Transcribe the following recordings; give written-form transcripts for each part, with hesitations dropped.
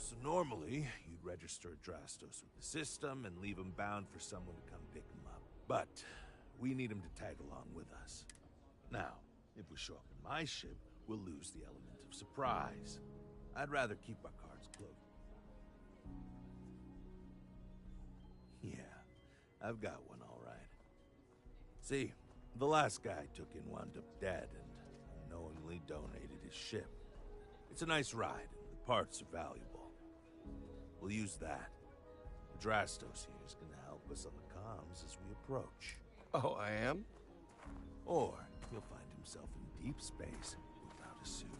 So normally, you'd register a Drastos with the system and leave him bound for someone to come pick him up. But we need him to tag along with us. Now, if we show up in my ship, we'll lose the element of surprise. I'd rather keep our cards close. Yeah, I've got one all right. See, the last guy I took in wound up dead and unknowingly donated his ship. It's a nice ride, and the parts are valuable. We'll use that. Drastos here is going to help us on the comms as we approach. Oh, I am? Or he'll find himself in deep space without a suit.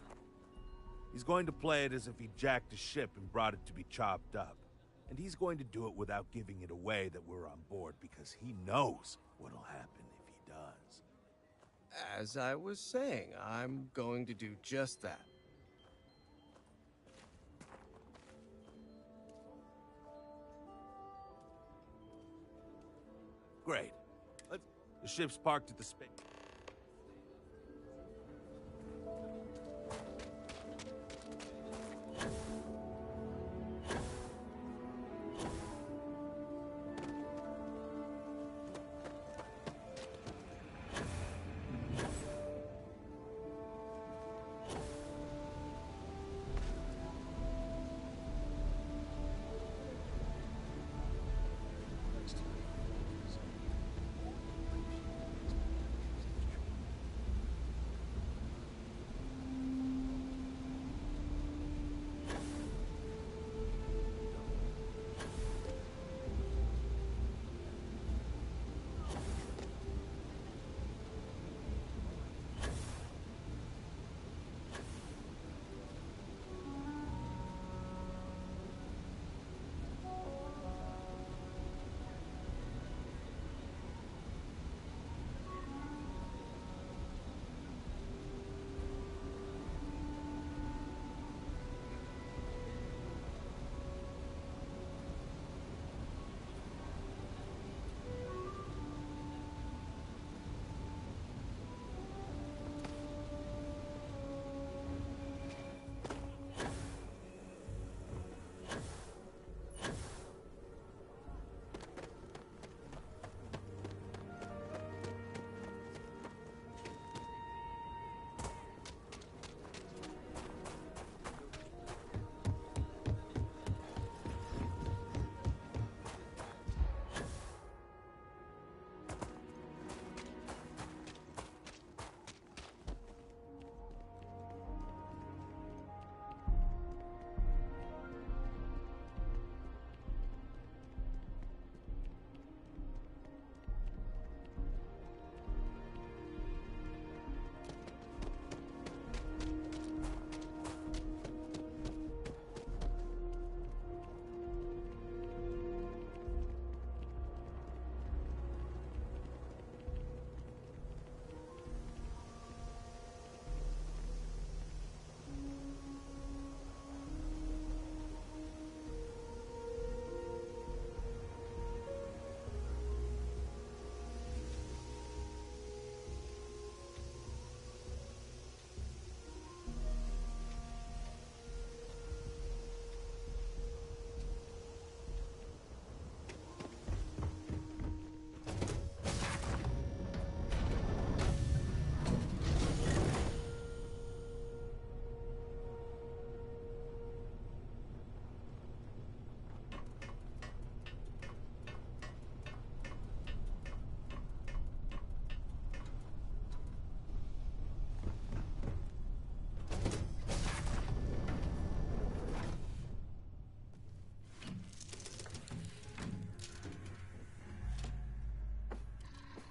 He's going to play it as if he jacked a ship and brought it to be chopped up. And he's going to do it without giving it away that we're on board because he knows what'll happen if he does. As I was saying, I'm going to do just that. Great. The ship's parked at the space.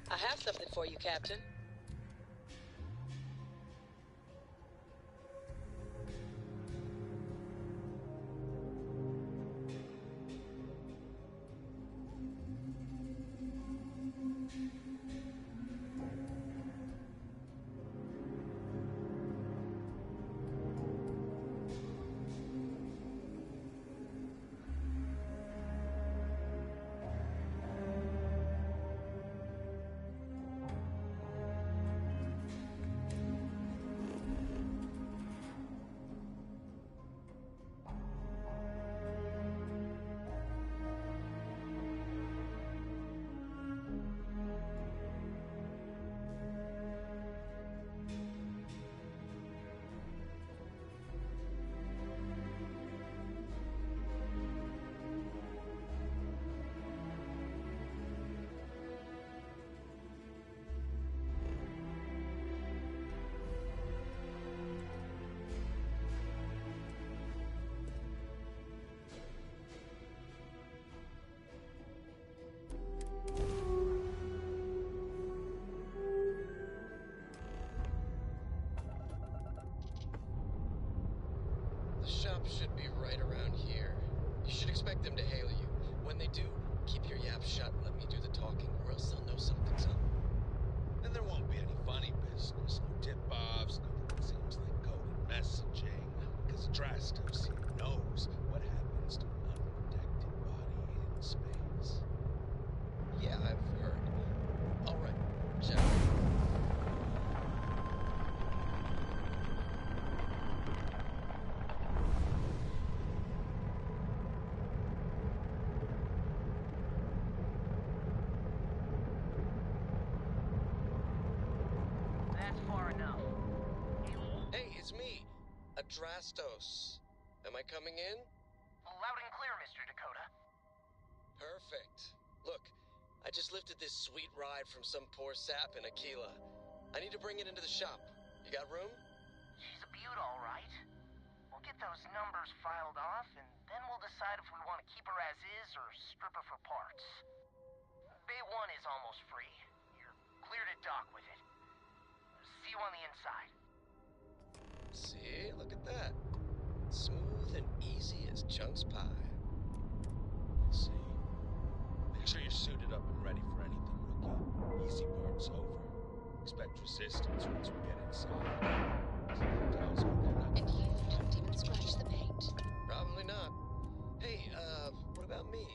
I have something for you, Captain. shop should be right around here. You should expect them to hail you. When they do, keep your yap shut and let me do the talking, or else they'll know something's up. And there won't be any funny business, no tip-offs, nothing that seems like coded messaging. Because Drastos knows what happens to an unprotected body in space. Yeah, I've heard. All right, check. That's far enough. Hey, it's me, Adrastos. Am I coming in? Loud and clear, Mr. Dakota. Perfect. Look, I just lifted this sweet ride from some poor sap in Aquila. I need to bring it into the shop. You got room? She's a beaut, all right. We'll get those numbers filed off, and then we'll decide if we want to keep her as is or strip her for parts. Bay 1 is almost free. You're clear to dock with it. See you on the inside. See, look at that. Smooth and easy as Chunk's pie. See? Make sure you're suited up and ready for anything, Rookie. Easy part's over. Expect resistance once we get inside. Tells me they're not And you didn't even scratch the paint. Probably not. Hey, what about me?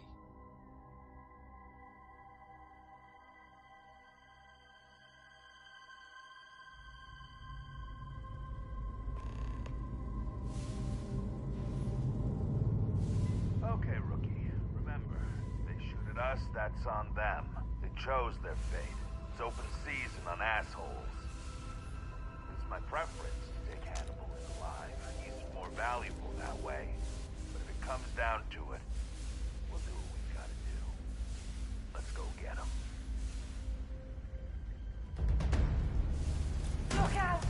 Okay, Rookie. Remember, they shoot at us, that's on them. They chose their fate. It's open season on assholes. It's my preference to take Hannibal alive. He's more valuable that way. But if it comes down to it, we'll do what we gotta do. Let's go get him. Look out!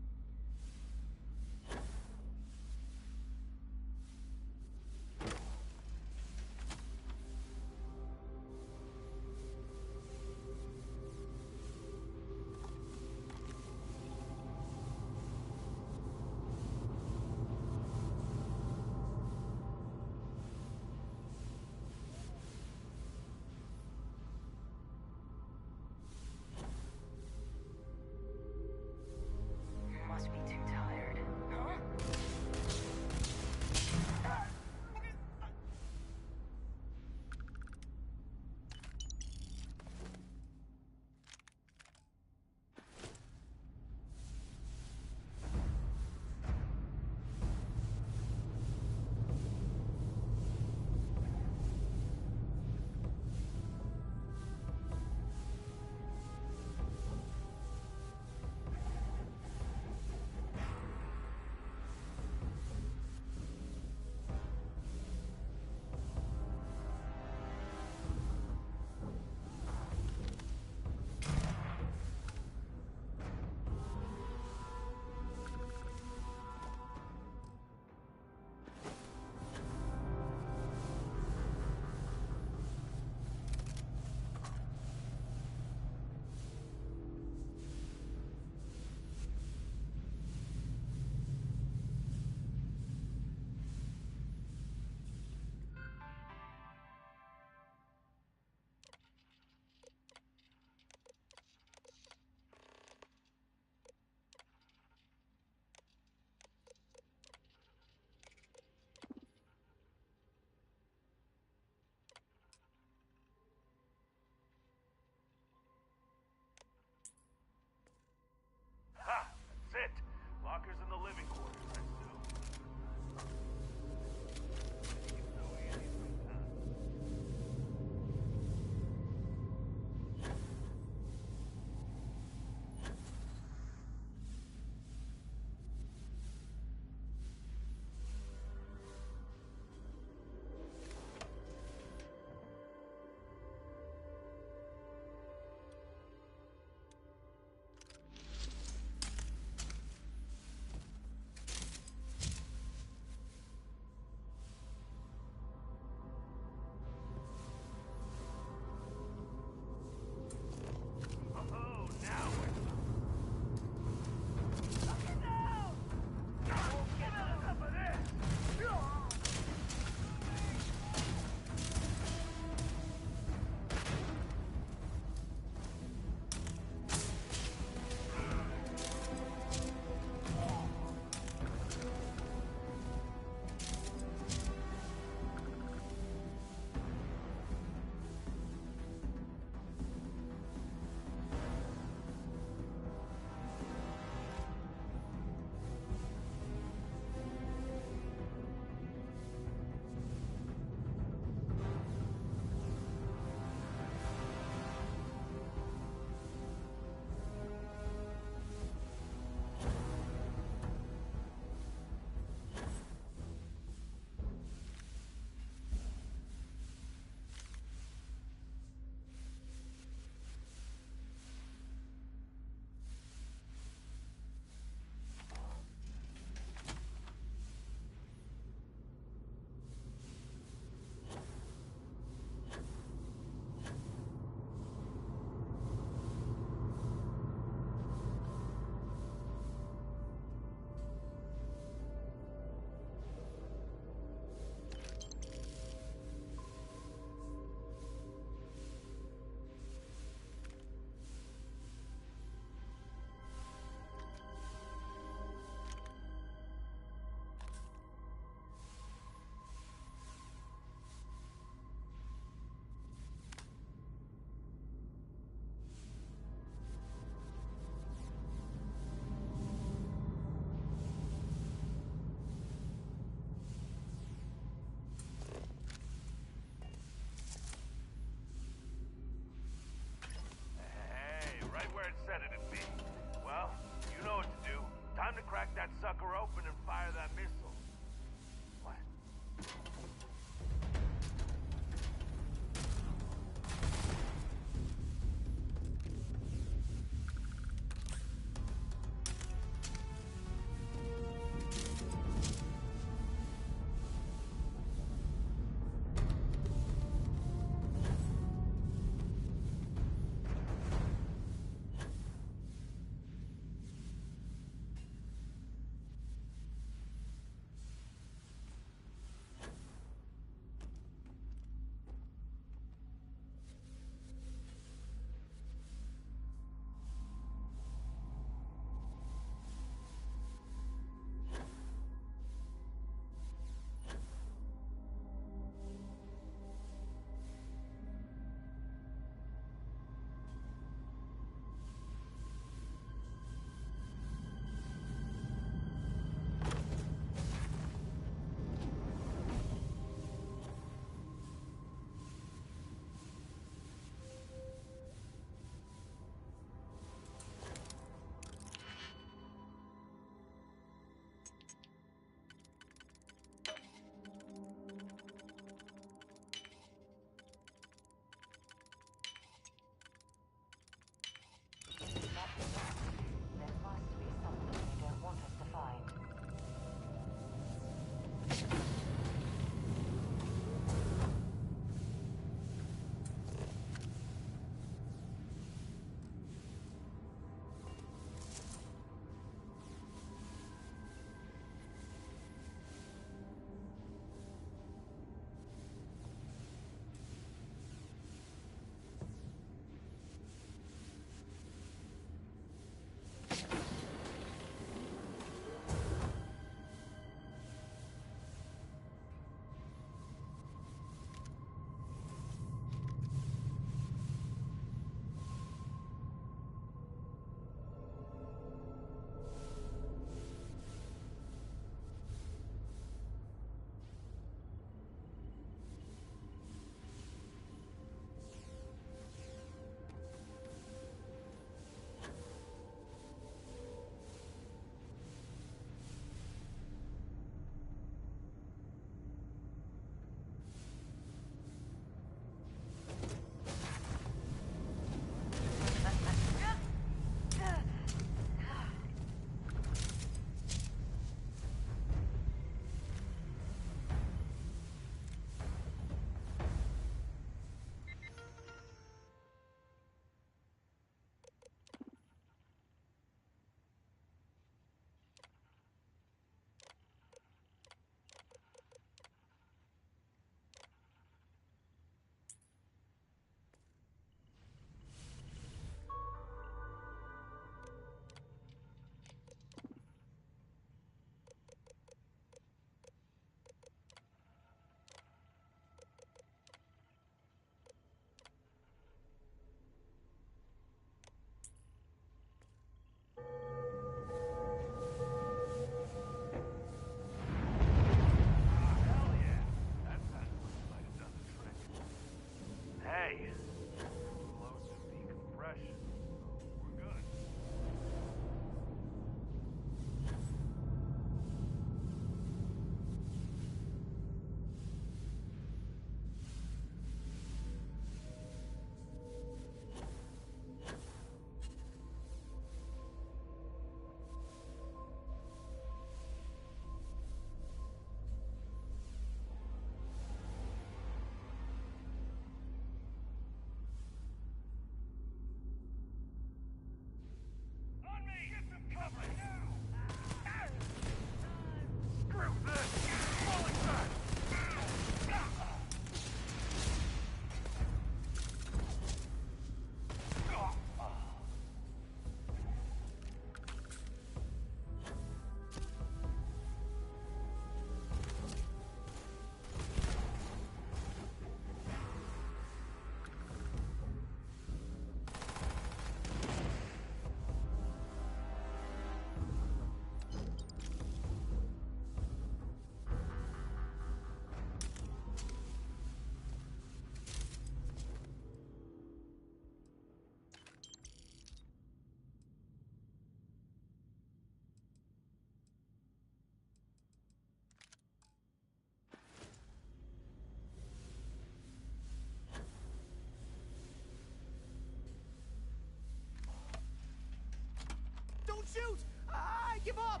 give up!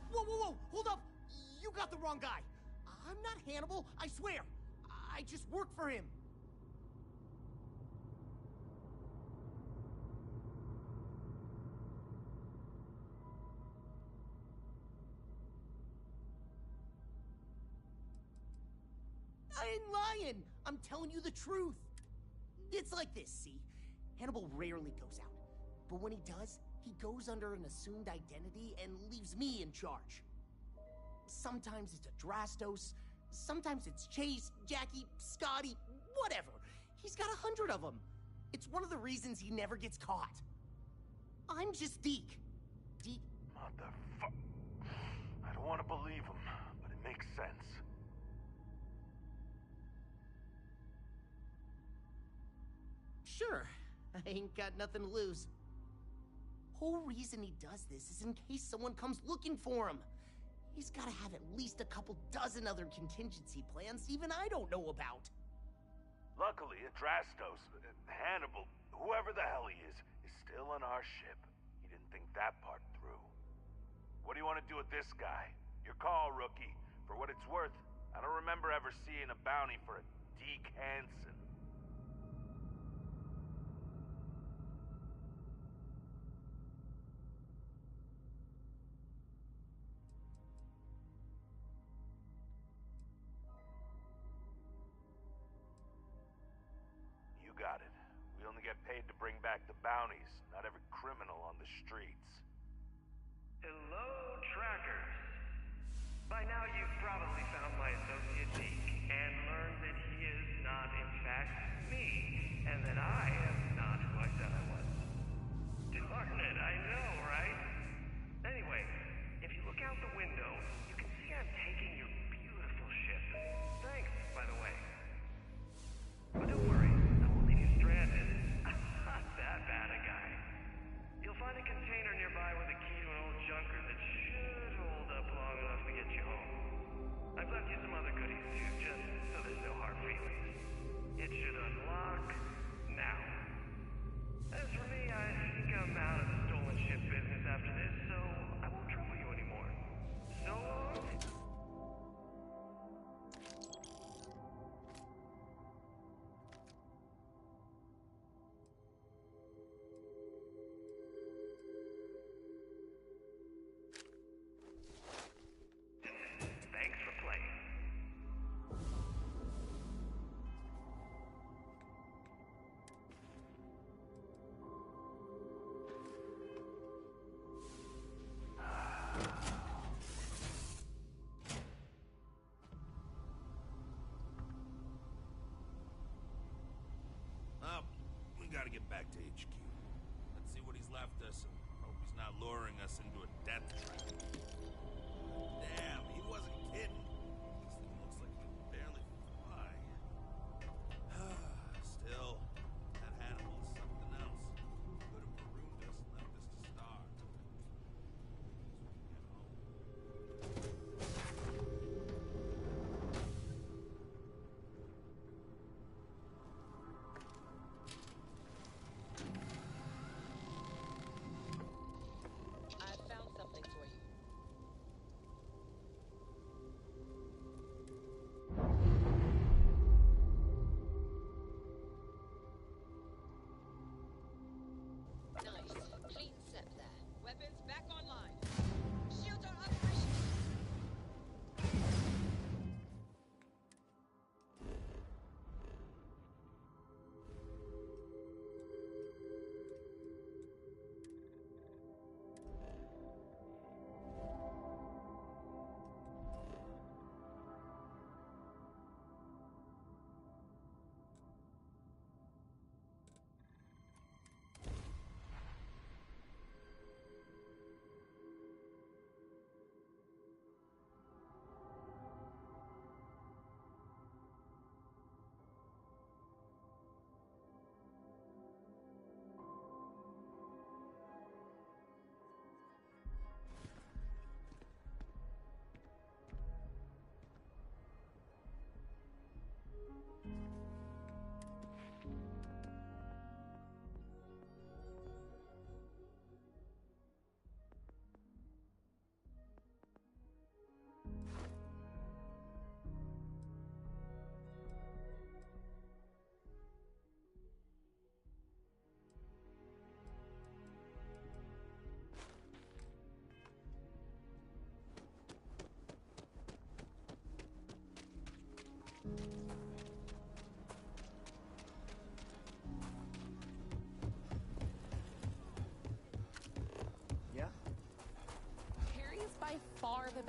Whoa, whoa, whoa! Hold up! You got the wrong guy! I'm not Hannibal, I swear! I just work for him! I ain't lying! I'm telling you the truth! It's like this, see? Hannibal rarely goes out. But when he does, he goes under an assumed identity and leaves me in charge. Sometimes it's a Drastos, sometimes it's Chase, Jackie, Scotty, whatever. He's got 100 of them. It's one of the reasons he never gets caught. I'm just Deke. Deke... Motherfuck. I don't want to believe him, but it makes sense. Sure, I ain't got nothing to lose. Whole reason he does this is in case someone comes looking for him. He's gotta have at least a couple dozen other contingency plans even I don't know about. Luckily, Drastos, Hannibal, whoever the hell he is still on our ship. He didn't think that part through. What do you want to do with this guy? Your call, rookie. For what it's worth, I don't remember ever seeing a bounty for a Deke Hansen. You got it. We only get paid to bring back the bounties, not every criminal on the streets. Hello, trackers. By now you've probably found my associate Deke and learned that he is not in fact me, and that I am not who I said I was. Darn it, I know, right? Anyway, if you look out the window, you can see I'm taking your beautiful ship. Thanks, by the way. But don't worry, I won't leave you stranded. I'm not that bad a guy. You'll find a container nearby with a key to an old junker that should hold up long enough to get you home. I've left you some other goodies too, just so there's no hard feelings. It should unlock now. As for me, I think I'm out of the stolen ship business after this, so I won't trouble you anymore. So long. Thanks for playing. Well, we gotta get back to HQ. Let's see what he's left us and hope he's not luring us into a death trap. Damn, he wasn't kidding. This thing looks like it can barely fly. Still, that Hannibal is something else. Could have marooned us and left us to starve. I found something for you.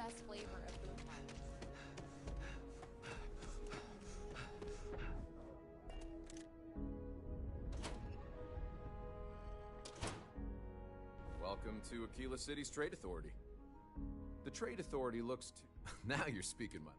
best flavor of food pies. Welcome to Aquila City's Trade Authority. The Trade Authority looks to... Now you're speaking my...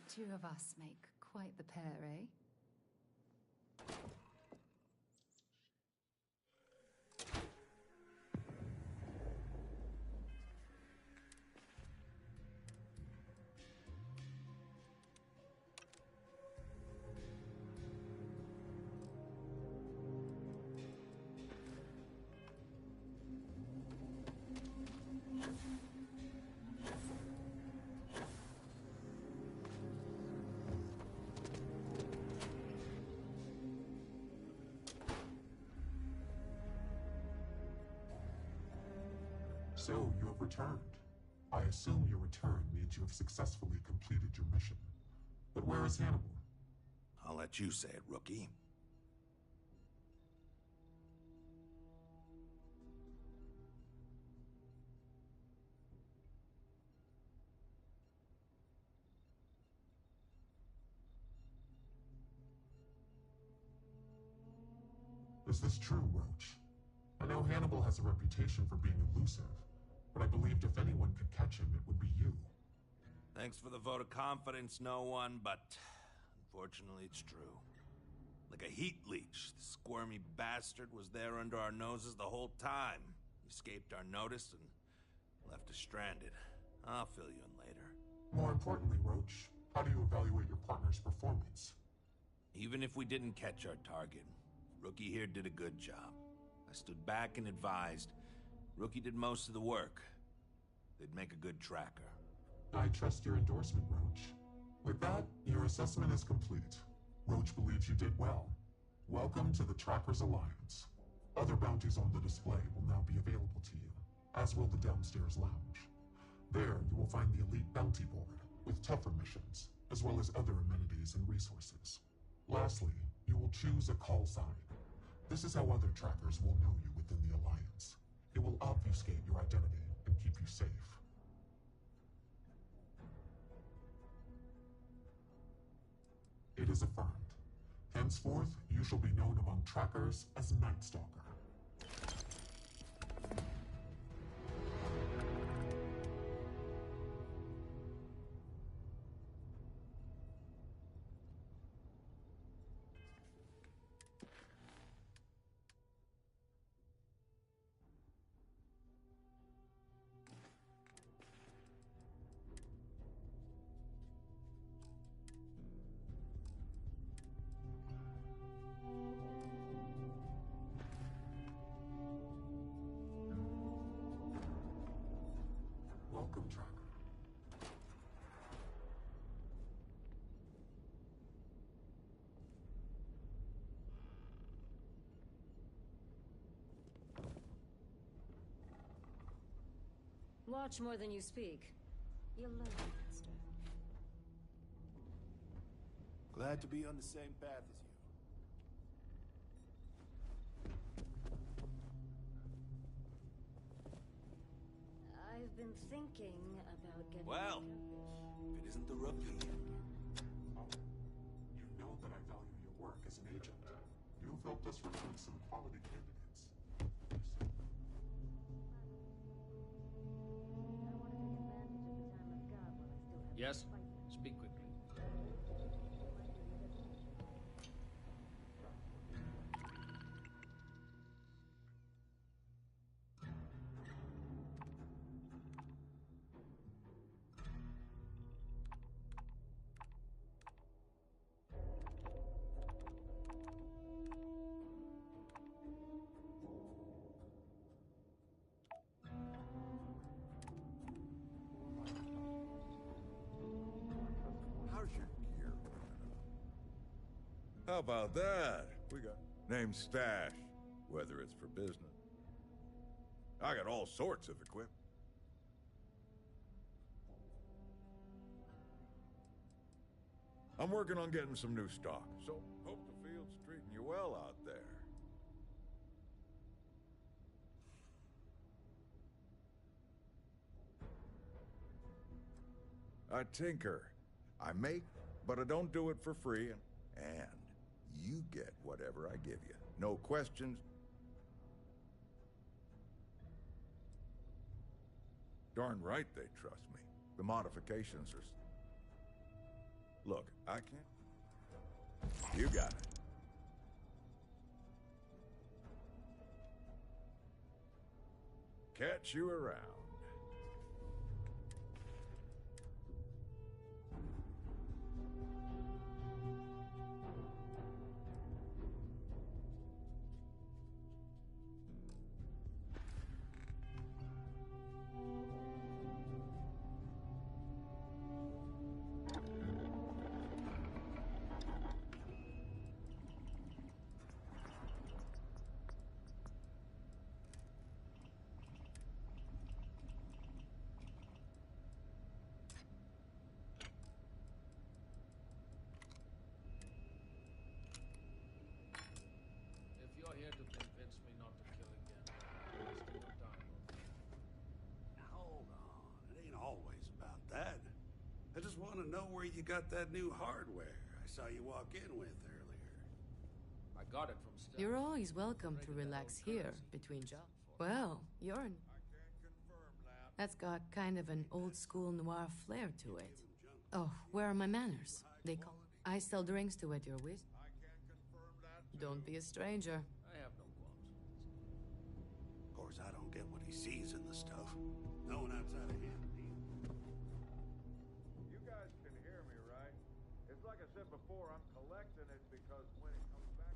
The two of us make quite the pair, eh? So, you have returned. I assume your return means you have successfully completed your mission. But where is Hannibal? I'll let you say it, rookie. Is this true, Roach? I know Hannibal has a reputation for being elusive, but I believed if anyone could catch him, it would be you. Thanks for the vote of confidence, no one, but unfortunately it's true. Like a heat leech, the squirmy bastard was there under our noses the whole time. Escaped our notice and left us stranded. I'll fill you in later. More importantly, Roach, how do you evaluate your partner's performance? Even if we didn't catch our target, Rookie here did a good job. I stood back and advised. Rookie did most of the work. They'd make a good tracker. I trust your endorsement, Roach. With that, your assessment is complete. Roach believes you did well. Welcome to the Trackers Alliance. Other bounties on the display will now be available to you, as will the downstairs lounge. There, you will find the Elite Bounty Board, with tougher missions, as well as other amenities and resources. Lastly, you will choose a call sign. This is how other trackers will know you within the Alliance. It will obfuscate your identity and keep you safe. It is affirmed. Henceforth, you shall be known among trackers as Night Stalker. Welcome, Tracker. Watch more than you speak. You'll learn, Master. Glad to be on the same path as you. I've been thinking about getting... Well, if it isn't the Rookie. Oh, you know that I value your work as an agent. You've helped us recruit some quality candidates. Yes? Speak quickly. How's your gear coming up? How about that? We got name stash, whether it's for business. I got all sorts of equipment. I'm working on getting some new stock, so hope the field's treating you well out there. I tinker. I make, but I don't do it for free, and you get whatever I give you. No questions. Darn right they trust me. The modifications are... Look, I can't... You got it. Catch you around. If you're here to convince me not to kill again, wasting your time. Hold on. It ain't always about that. I just want to know where you got that new hardware I saw you walk in with earlier. I got it from Stella. You're always welcome to relax here between jobs. Well, you're... That's got kind of an old-school noir flair to it. Oh, where are my manners? They call. I sell drinks to whet your whisk. Don't be a stranger. I have no qualms. Of course, I don't get what he sees in the stuff. No one outside of him. You guys can hear me, right? It's like I said before, I'm collecting it because when it comes back...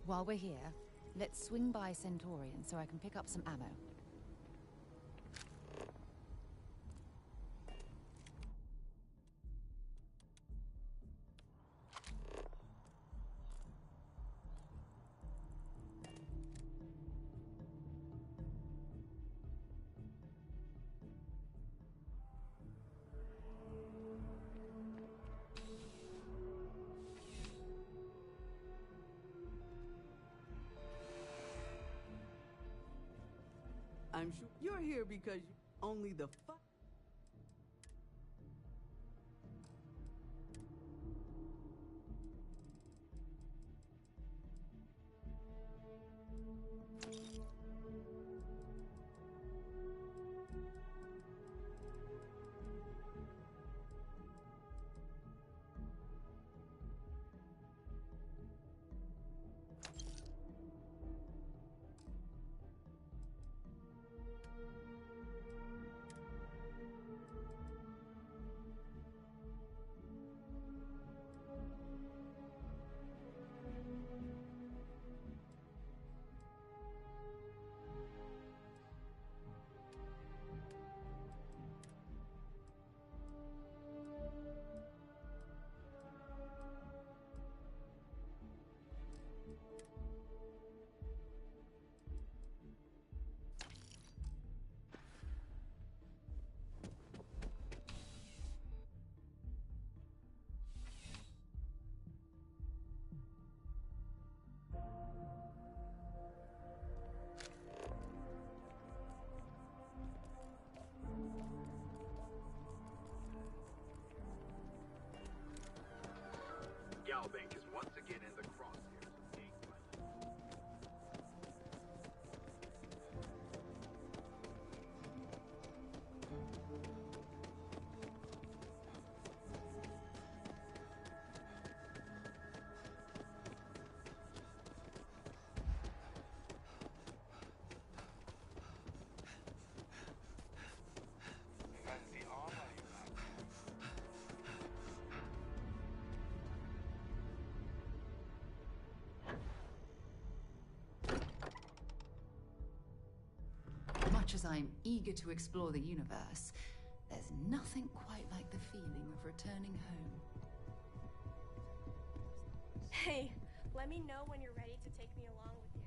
While we're here, let's swing by Centaurian so I can pick up some ammo. I'm sure you're here because only the fuck. Galbank is once again in the crosshairs of gang violence. Fancy armor, you like? Much as I'm eager to explore the universe, there's nothing quite like the feeling of returning home. Hey, let me know when you're ready to take me along with you.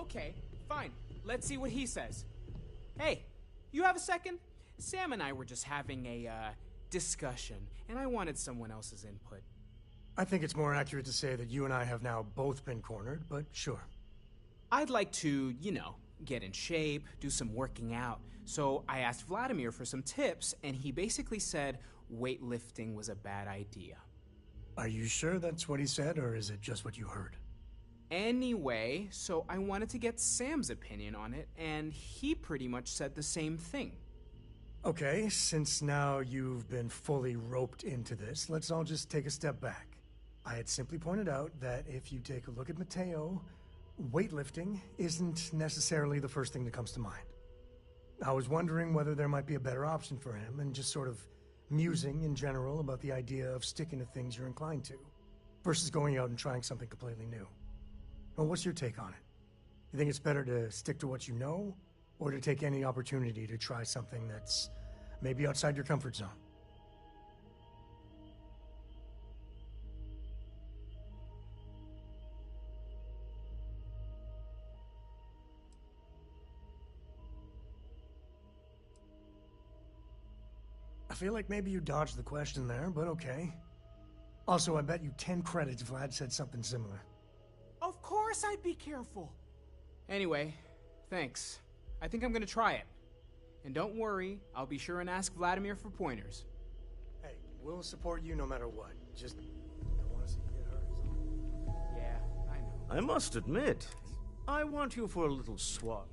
Okay, fine. Let's see what he says. Hey, you have a second? Sam and I were just having a, discussion, and I wanted someone else's input. I think it's more accurate to say that you and I have now both been cornered, but sure. I'd like to, get in shape, do some working out. So I asked Vladimir for some tips, and he basically said weightlifting was a bad idea. Are you sure that's what he said, or is it just what you heard? Anyway, so I wanted to get Sam's opinion on it, and he pretty much said the same thing. Okay, since now you've been fully roped into this, let's all just take a step back. I had simply pointed out that if you take a look at Mateo, weightlifting isn't necessarily the first thing that comes to mind. I was wondering whether there might be a better option for him, and just sort of musing in general about the idea of sticking to things you're inclined to, versus going out and trying something completely new. Well, what's your take on it? You think it's better to stick to what you know, or to take any opportunity to try something that's maybe outside your comfort zone? I feel like maybe you dodged the question there, but okay. Also, I bet you 10 credits Vlad said something similar. Of course I'd be careful. Anyway, thanks. I think I'm gonna try it. And don't worry, I'll be sure and ask Vladimir for pointers. Hey, we'll support you no matter what. Just don't want to see you get hurt. Yeah, I know. I must admit, I want you for a little swap.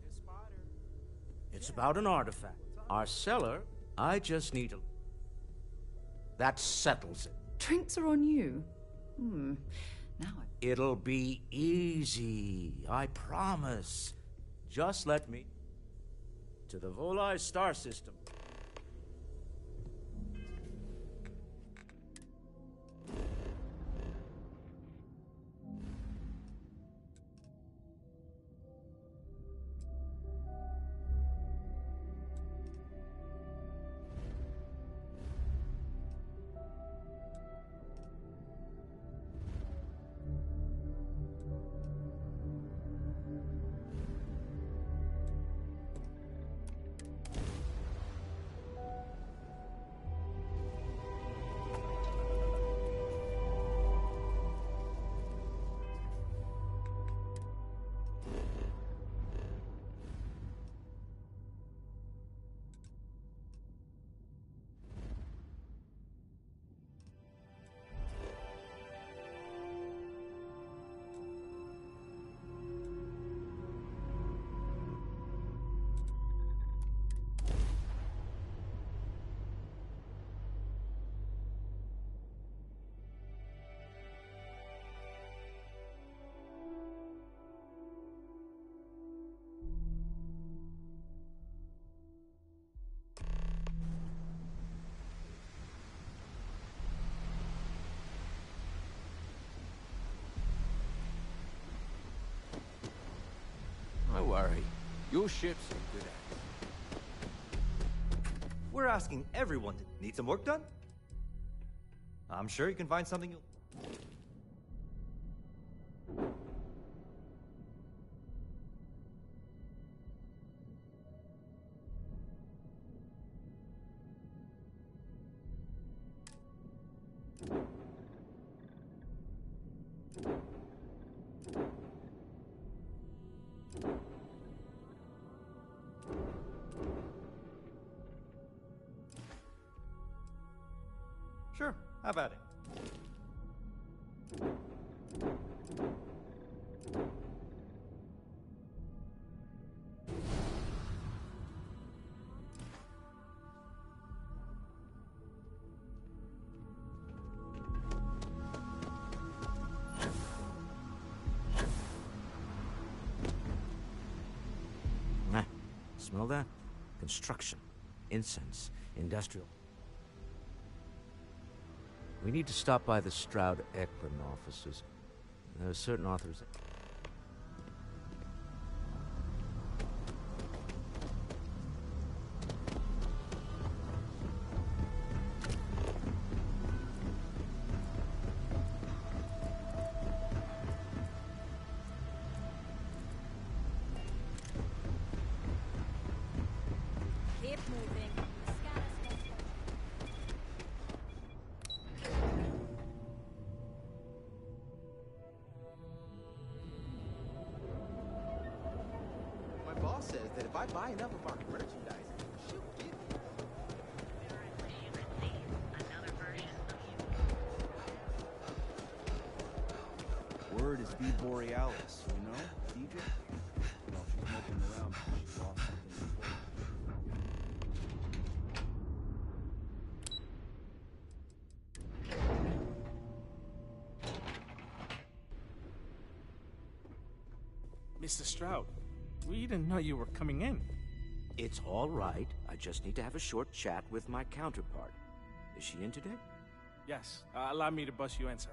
It's about an artifact. Our seller, I just need a... That settles it. Drinks are on you. Now It'll be easy, I promise. Just let me... to the Volai star system. Don't worry. Your ship's in good hands. We're asking everyone to need some work done? I'm sure you can find something you'll... Sure, how about it? Smell that? Construction, incense, industrial. We need to stop by the Stroud-Ekron offices. There are certain authors... boss says that if I buy enough of our merchandise, she'll give me. Word is V Borealis, you know, DJ? Well, she's moping around because she lost something important. Mr. Stroud, we didn't know you were coming in. It's all right. I just need to have a short chat with my counterpart. Is she in today? Yes, allow me to bust you in, sir.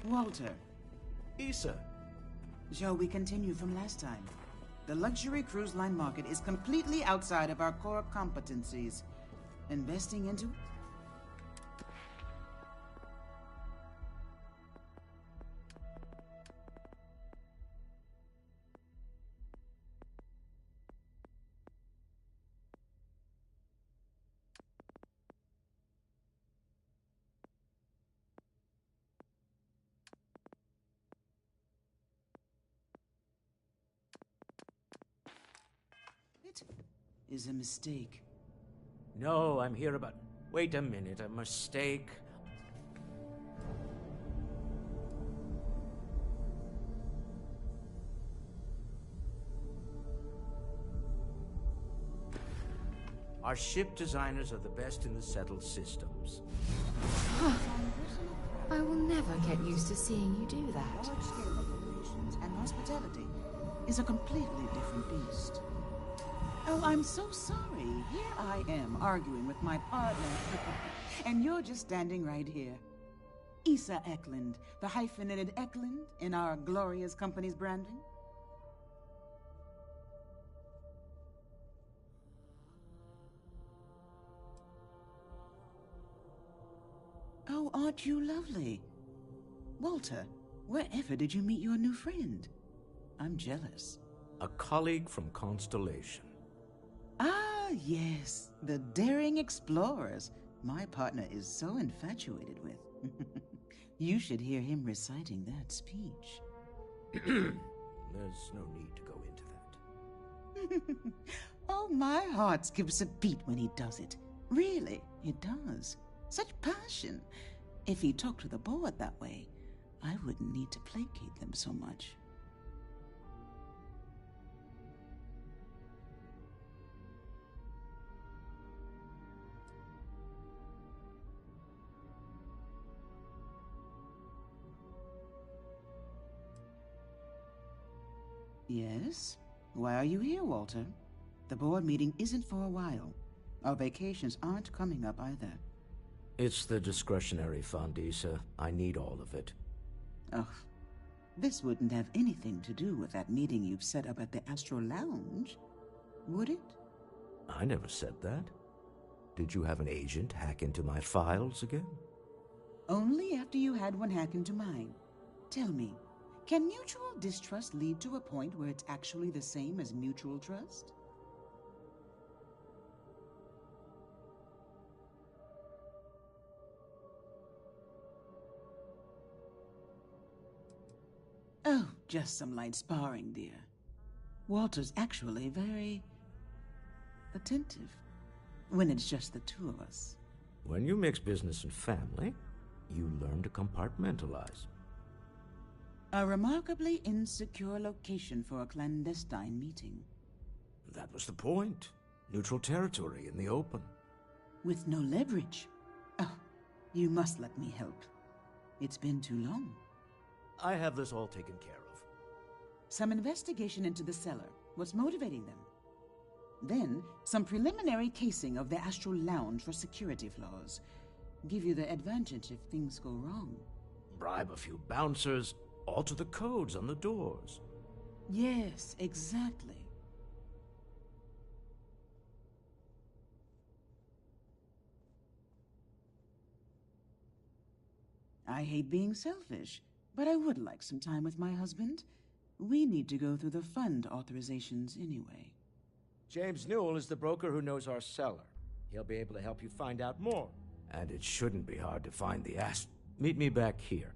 Walter, Issa. shall we continue from last time? The luxury cruise line market is completely outside of our core competencies. Investing into it? Is a mistake. No, I'm here about... Wait a minute, a mistake. Our ship designers are the best in the settled systems. I will never get used to seeing you do that. Large-scale operations and hospitality is a completely different beast. Oh, I'm so sorry. Here I am arguing with my partner, and you're just standing right here. Issa Eklund, the hyphenated Eklund in our glorious company's branding. Oh, aren't you lovely? Walter, wherever did you meet your new friend? I'm jealous. A colleague from Constellation. Ah, yes, the daring explorers my partner is so infatuated with. You should hear him reciting that speech. There's no need to go into that. Oh, my heart skips a beat when he does it. Really, it does. Such passion. If he talked to the board that way, I wouldn't need to placate them so much. Yes? Why are you here, Walter? The board meeting isn't for a while. Our vacations aren't coming up either. It's the discretionary fund, Issa. I need all of it. Ugh. This wouldn't have anything to do with that meeting you've set up at the Astro Lounge, would it? I never said that. Did you have an agent hack into my files again? Only after you had one hack into mine. Tell me, can mutual distrust lead to a point where it's actually the same as mutual trust? Oh, just some light sparring, dear. Walter's actually very attentive when it's just the two of us. When you mix business and family, you learn to compartmentalize. A remarkably insecure location for a clandestine meeting. That was the point. Neutral territory in the open. With no leverage. Oh, you must let me help. It's been too long. I have this all taken care of. Some investigation into the cellar. What's motivating them? Then, some preliminary casing of the Astral Lounge for security flaws. Give you the advantage if things go wrong. Bribe a few bouncers, alter the codes on the doors. Yes, exactly. I hate being selfish, but I would like some time with my husband. We need to go through the fund authorizations anyway. James Newell is the broker who knows our cellar. He'll be able to help you find out more. And it shouldn't be hard to find the Meet me back here.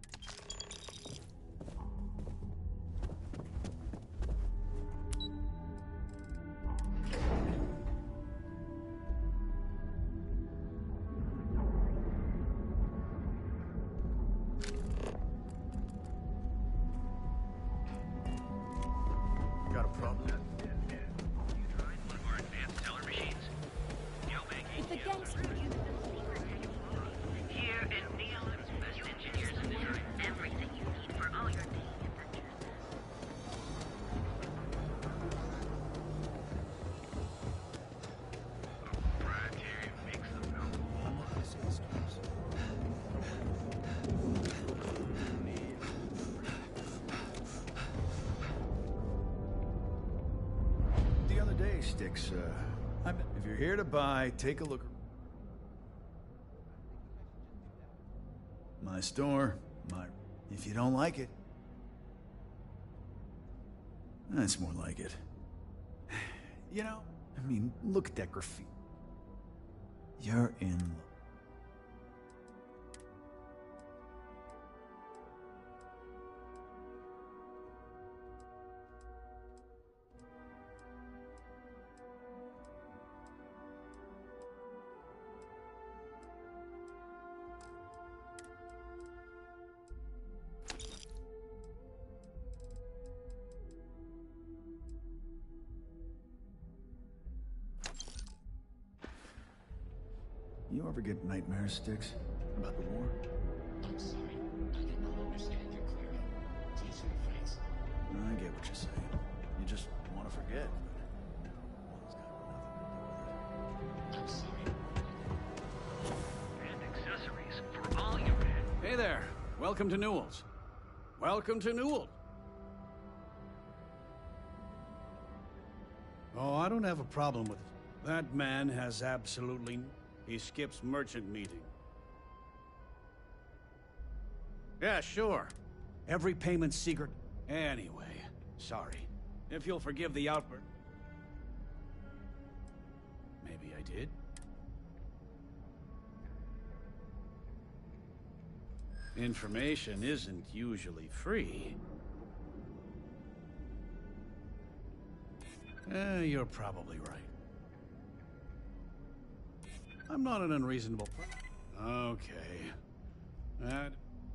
Sticks. If you're here to buy, take a look. My store, my... If you don't like it... That's more like it. You know, I mean, look at that graffiti. You're in love. You ever get nightmares, Sticks? About the war? I'm sorry. I did not understand you clearly. Please rephrase. I get what you're saying. You just want to forget. I'm sorry. And accessories for all your men. Hey there. Welcome to Newell's. Welcome to Newell. Oh, I don't have a problem with it. That man has absolutely... He skips merchant meeting. Yeah, sure. Every payment's secret. Anyway, sorry. If you'll forgive the outburst. Maybe I did? Information isn't usually free. You're probably right. I'm not an unreasonable person. Okay.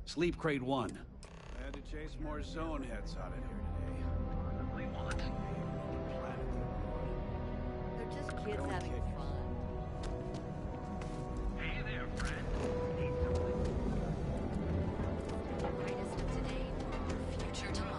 Sleep Crate 1. I had to chase more zone heads out of here today. Probably want. They're just kids having fun. Hey there, friend. The brightest of today, future tomorrow.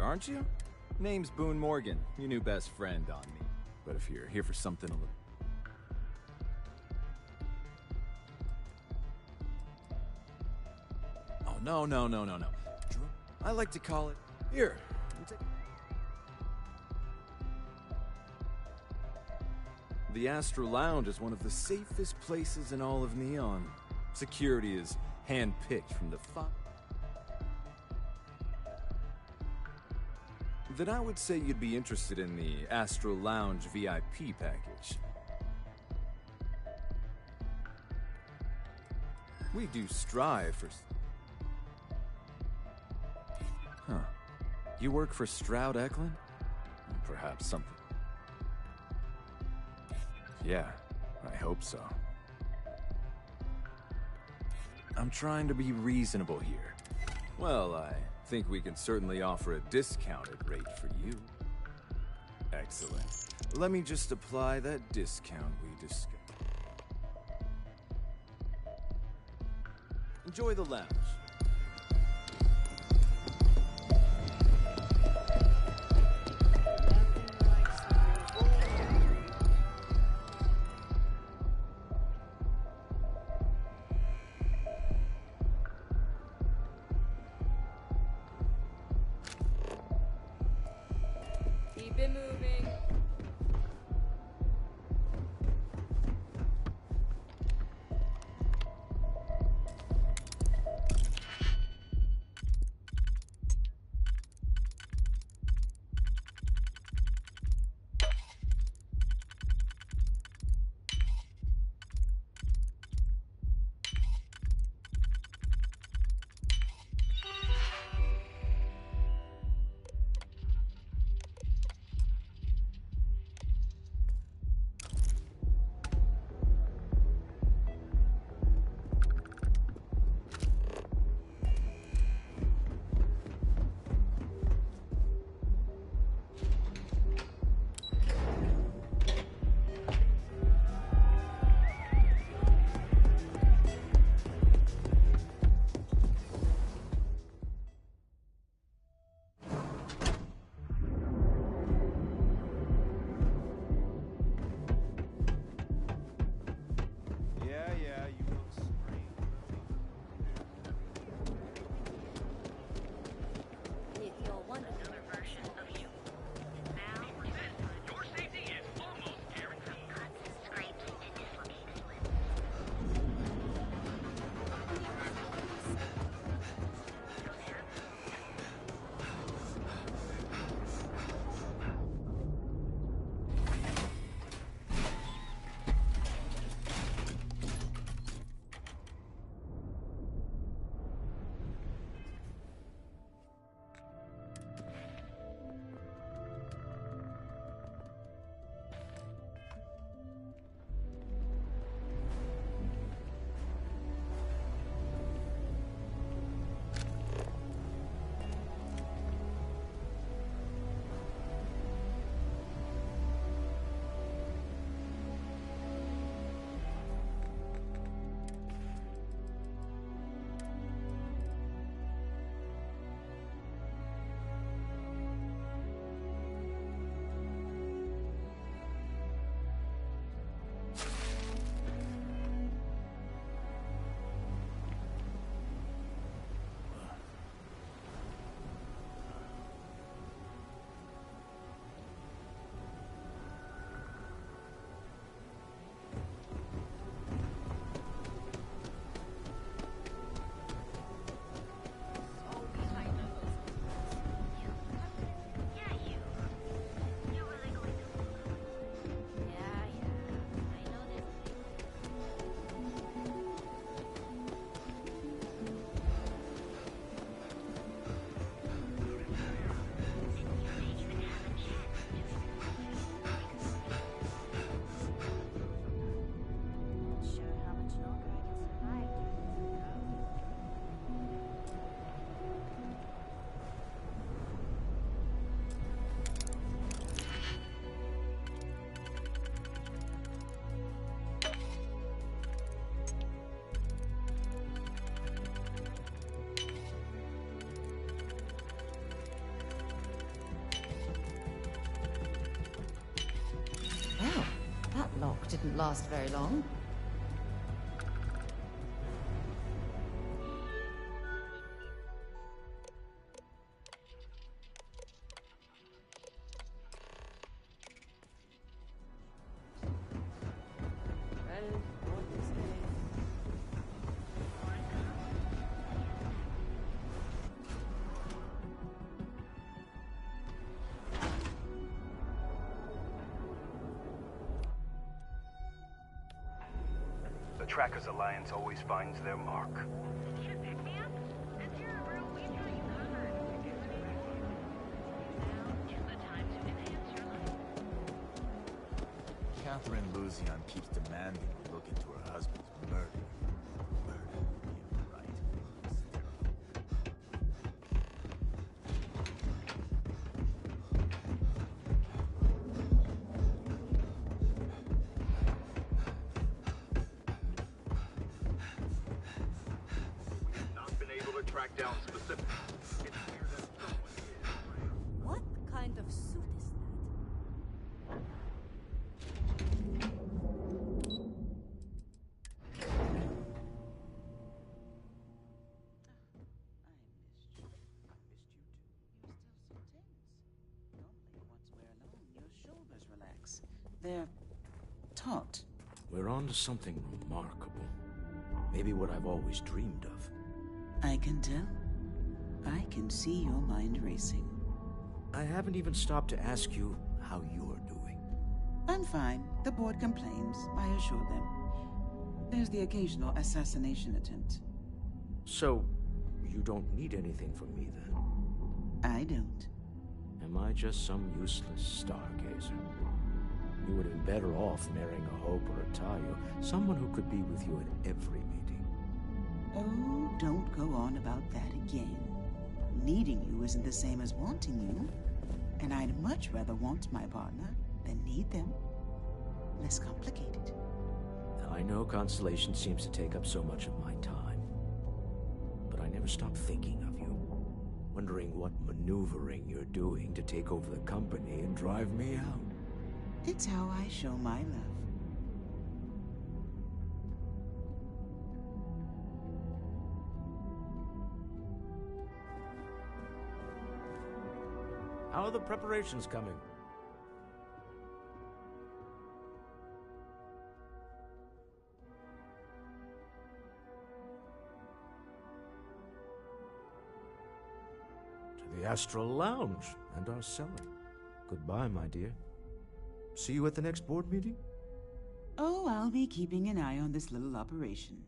Aren't you? Name's Boone Morgan, your new best friend on me. But if you're here for something a little... Oh, no. I like to call it... Here. The Astro Lounge is one of the safest places in all of Neon. Security is hand-picked from the Then I would say you'd be interested in the Astro Lounge VIP package. We do strive for... Huh. You work for Stroud Eklund? Perhaps something... Yeah, I hope so. I'm trying to be reasonable here. Well, I think we can certainly offer a discounted rate for you. Excellent. Let me just apply that discount we discussed. Enjoy the lounge. Keep it moving. won't last very long. The Trackers Alliance always finds their mark. Catherine Luzion keeps demanding we look into her husband's murder. Track down specifics. It's clear that someone is. What kind of suit is Relax. They're taut. We're on to something remarkable. Maybe what I've always dreamed of. I can tell. I can see your mind racing. I haven't even stopped to ask you how you're doing. I'm fine. The board complains. I assure them. There's the occasional assassination attempt. So, you don't need anything from me then? I don't. Am I just some useless stargazer? You would have been better off marrying a Hope or a Tayo, someone who could be with you at every meeting. Oh, don't go on about that again. Needing you isn't the same as wanting you. And I'd much rather want my partner than need them. Less complicated. I know Constellation seems to take up so much of my time. But I never stop thinking of you. Wondering what maneuvering you're doing to take over the company and drive me out. It's how I show my love. How are the preparations coming? To the Astral Lounge and our cellar. Goodbye, my dear. See you at the next board meeting? Oh, I'll be keeping an eye on this little operation.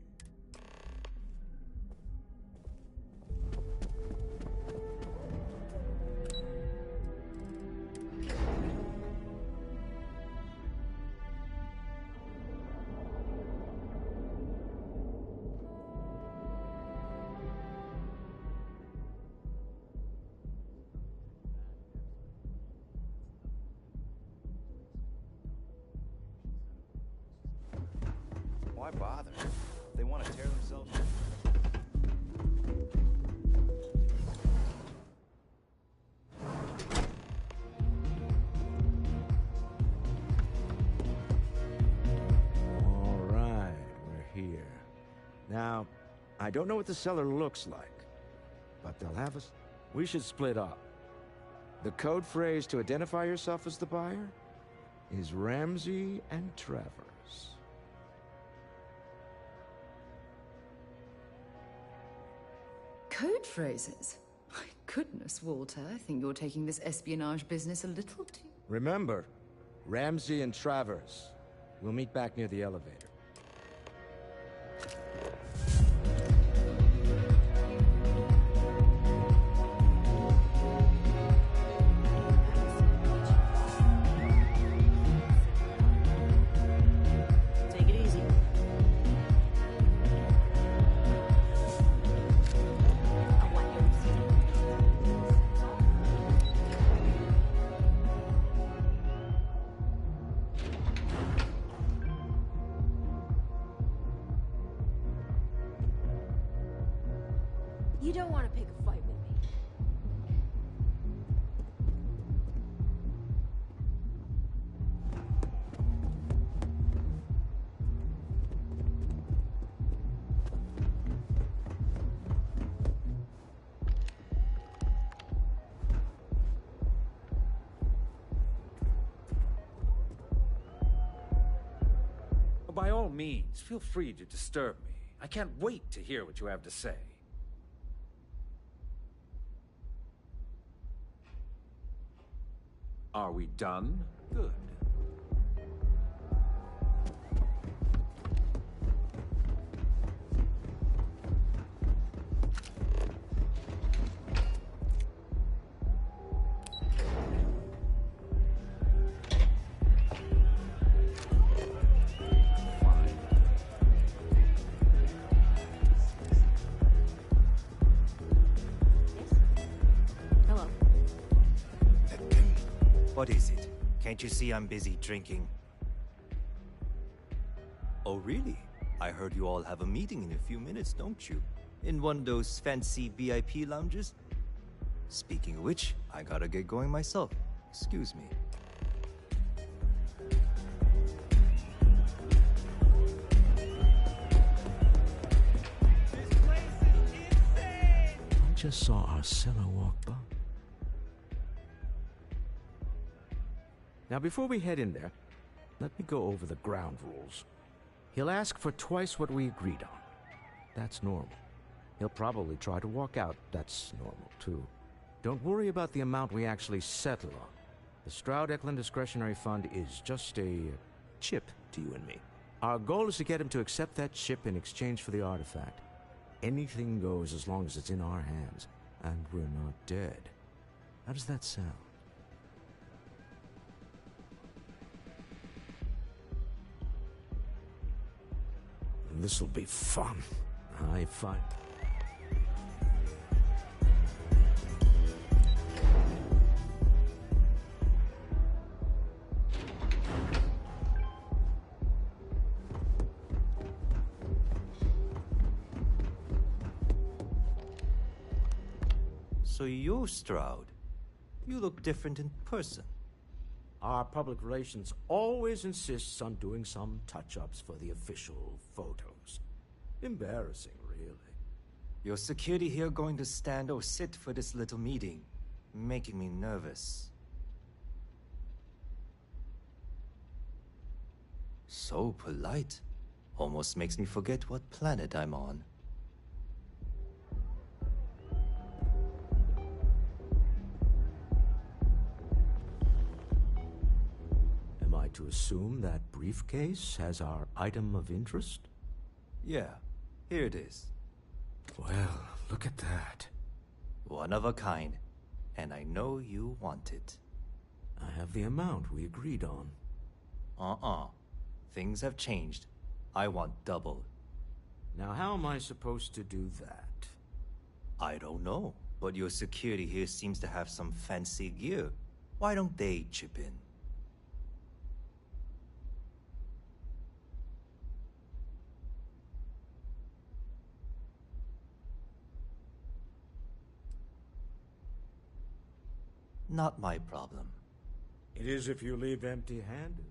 Why bother? They want to tear themselves. All right, we're here. Now, I don't know what the cellar looks like, but they'll have us. We should split up. The code phrase to identify yourself as the buyer is Ramsey and Travers. Code phrases? My goodness, Walter, I think you're taking this espionage business a little too... Remember, Ramsey and Travers. We'll meet back near the elevator. Take it easy. You don't want to pick a fight with me. by all means, feel free to disturb me. I can't wait to hear what you have to say. Are we done? Good. Hello. What is it? Can't you see I'm busy drinking? Oh, really? I heard you all have a meeting in a few minutes, don't you? In one of those fancy VIP lounges? Speaking of which, I gotta get going myself. Excuse me. I just saw Arcella walk by. Now, before we head in there, let me go over the ground rules. He'll ask for twice what we agreed on. That's normal. He'll probably try to walk out. That's normal, too. Don't worry about the amount we actually settle on. The Stroud-Eklund Discretionary Fund is just a chip to you and me. Our goal is to get him to accept that chip in exchange for the artifact. Anything goes as long as it's in our hands, and we're not dead. How does that sound? This'll be fun. I find. So you're Stroud. You look different in person. Our public relations always insists on doing some touch-ups for the official photos. Embarrassing, really. Your security here going to stand or sit for this little meeting, making me nervous. So polite. Almost makes me forget what planet I'm on. Am I to assume that briefcase has our item of interest? Yeah, here it is. Well, look at that. One of a kind, and I know you want it. I have the amount we agreed on. Things have changed. I want double. Now, how am I supposed to do that? I don't know, but your security here seems to have some fancy gear. Why don't they chip in? Not my problem. It is if you leave empty-handed.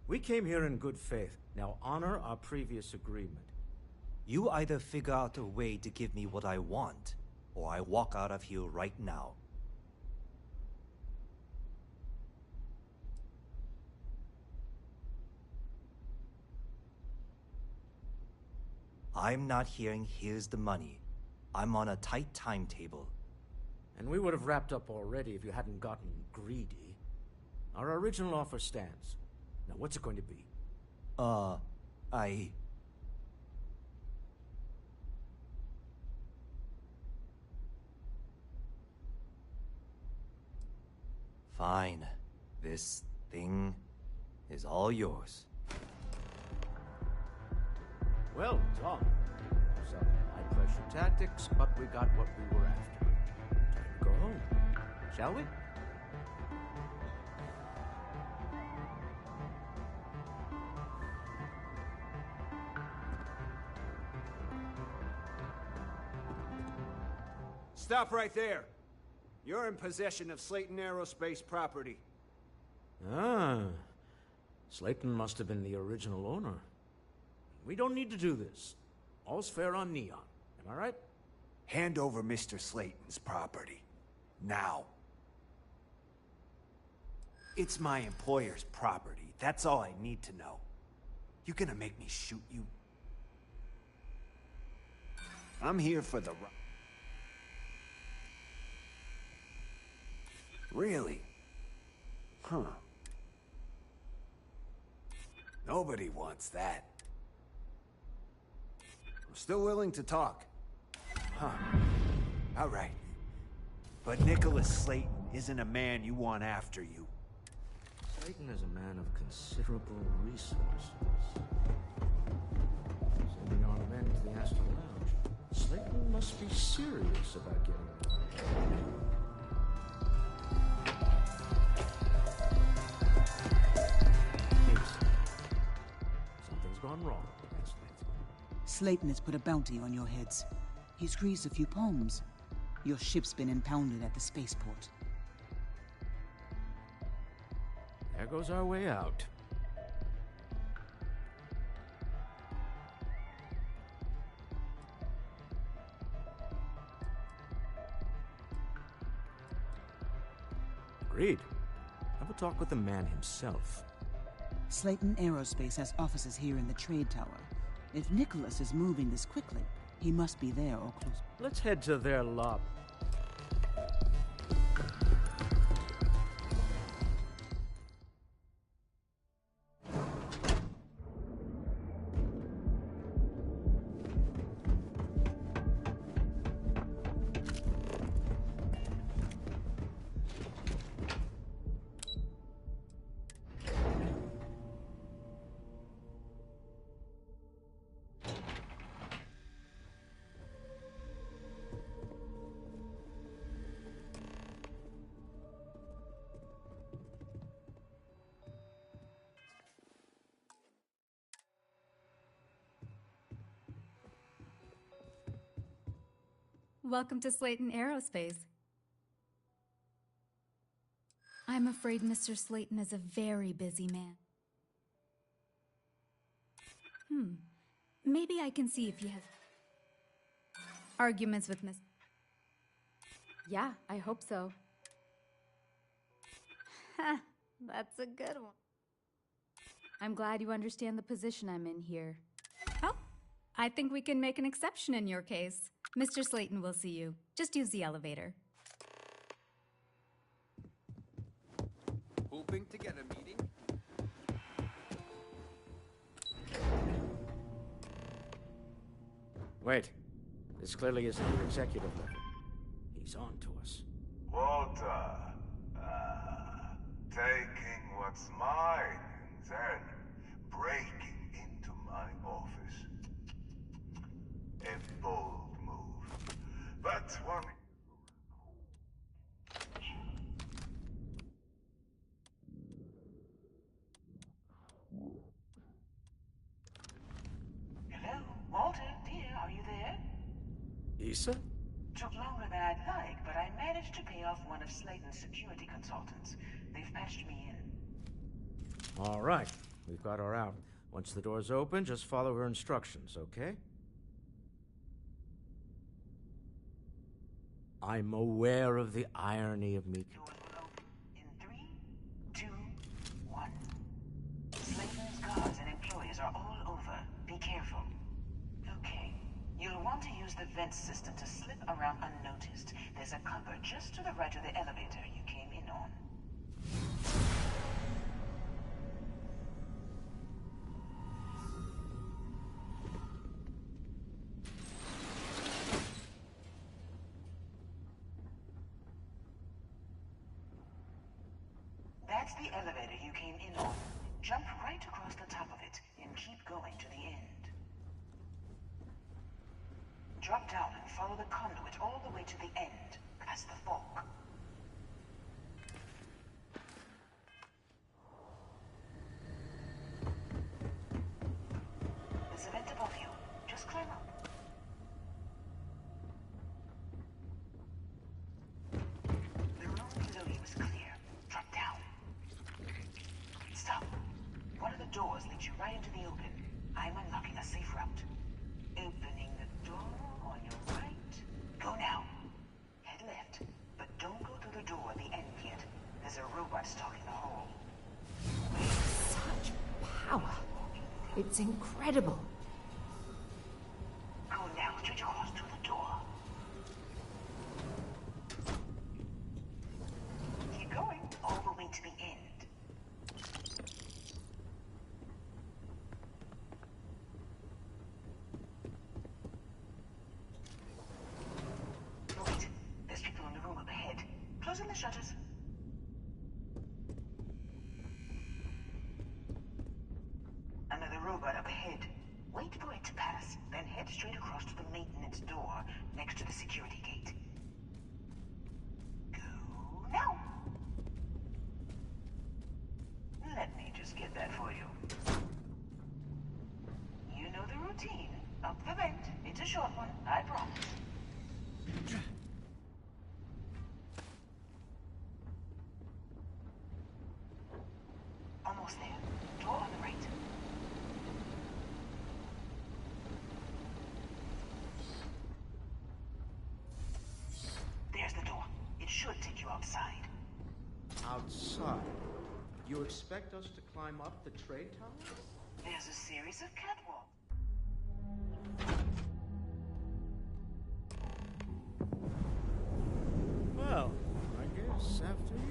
We came here in good faith. Now honor our previous agreement. You either figure out a way to give me what I want, or I walk out of here right now. I'm not hearing, here's the money. I'm on a tight timetable. And we would have wrapped up already if you hadn't gotten greedy. Our original offer stands. Now what's it going to be? Fine. This thing is all yours. Well done. Some high-pressure tactics, but we got what we were after. Time to go home. Shall we? Stop right there. You're in possession of Slayton Aerospace property. Ah. Slayton must have been the original owner. We don't need to do this. All's fair on Neon. Am I right? Hand over Mr. Slayton's property. Now. It's my employer's property. That's all I need to know. You gonna make me shoot you? I'm here for the... Really? Huh. Nobody wants that. I'm still willing to talk. Huh. All right. But Nicholas Slayton isn't a man you want after you. Slayton is a man of considerable resources. Sending our men to the Astor Lounge. Slayton must be serious about getting them. Something's gone wrong. Slayton has put a bounty on your heads. He's greased a few palms. Your ship's been impounded at the spaceport. There goes our way out. Agreed. Have a talk with the man himself. Slayton Aerospace has offices here in the trade tower. If Nicholas is moving this quickly, he must be there or close. Let's head to their lobby. Welcome to Slayton Aerospace. I'm afraid Mr. Slayton is a very busy man. Maybe I can see if he has arguments with Miss... Yeah, I hope so. Ha, that's a good one. I'm glad you understand the position I'm in here. Oh, I think we can make an exception in your case. Mr. Slayton will see you. Just use the elevator. Hoping to get a meeting? Wait. This clearly isn't your executive level. He's on to us. Walter, taking what's mine and then breaking into my office. A bold move, but one... Hello, Walter, dear, are you there? Issa? Took longer than I'd like, but I managed to pay off one of Slayton's security consultants. They've patched me in. All right. We've got her out. Once the door's open, just follow her instructions, okay? I'm aware of the irony of me. In 3, 2, 1. Slayton's guards and employees are all over. Be careful. Okay. You'll want to use the vent system to slip around unnoticed. There's a cupboard just to the right of the elevator you came in on. That's the elevator you came in on. Jump right across the top of it and keep going to the end. Drop down and follow the conduit all the way to the end, past the fork. There's a vent above you. Just climb up. The room below you is clear. Drop down. Stop. One of the doors leads you right into the open. I'm unlocking a safe route. Opening the door on your right. Go now. Head left, but don't It's incredible. Go now, straight across to the door. Keep going, all the way to the end. Wait, there's people in the room up ahead. Closing the shutters. Another robot up ahead. Wait for it to pass, then head straight across to the maintenance door next to the security gate. Go now. Let me just get that for you. You know the routine. Up the vent. It's a short one, I promise. Almost there. Door on the right. There's the door. It should take you outside. Outside? You expect us to climb up the trade tower? There's a series of catwalks. Well, I guess after you.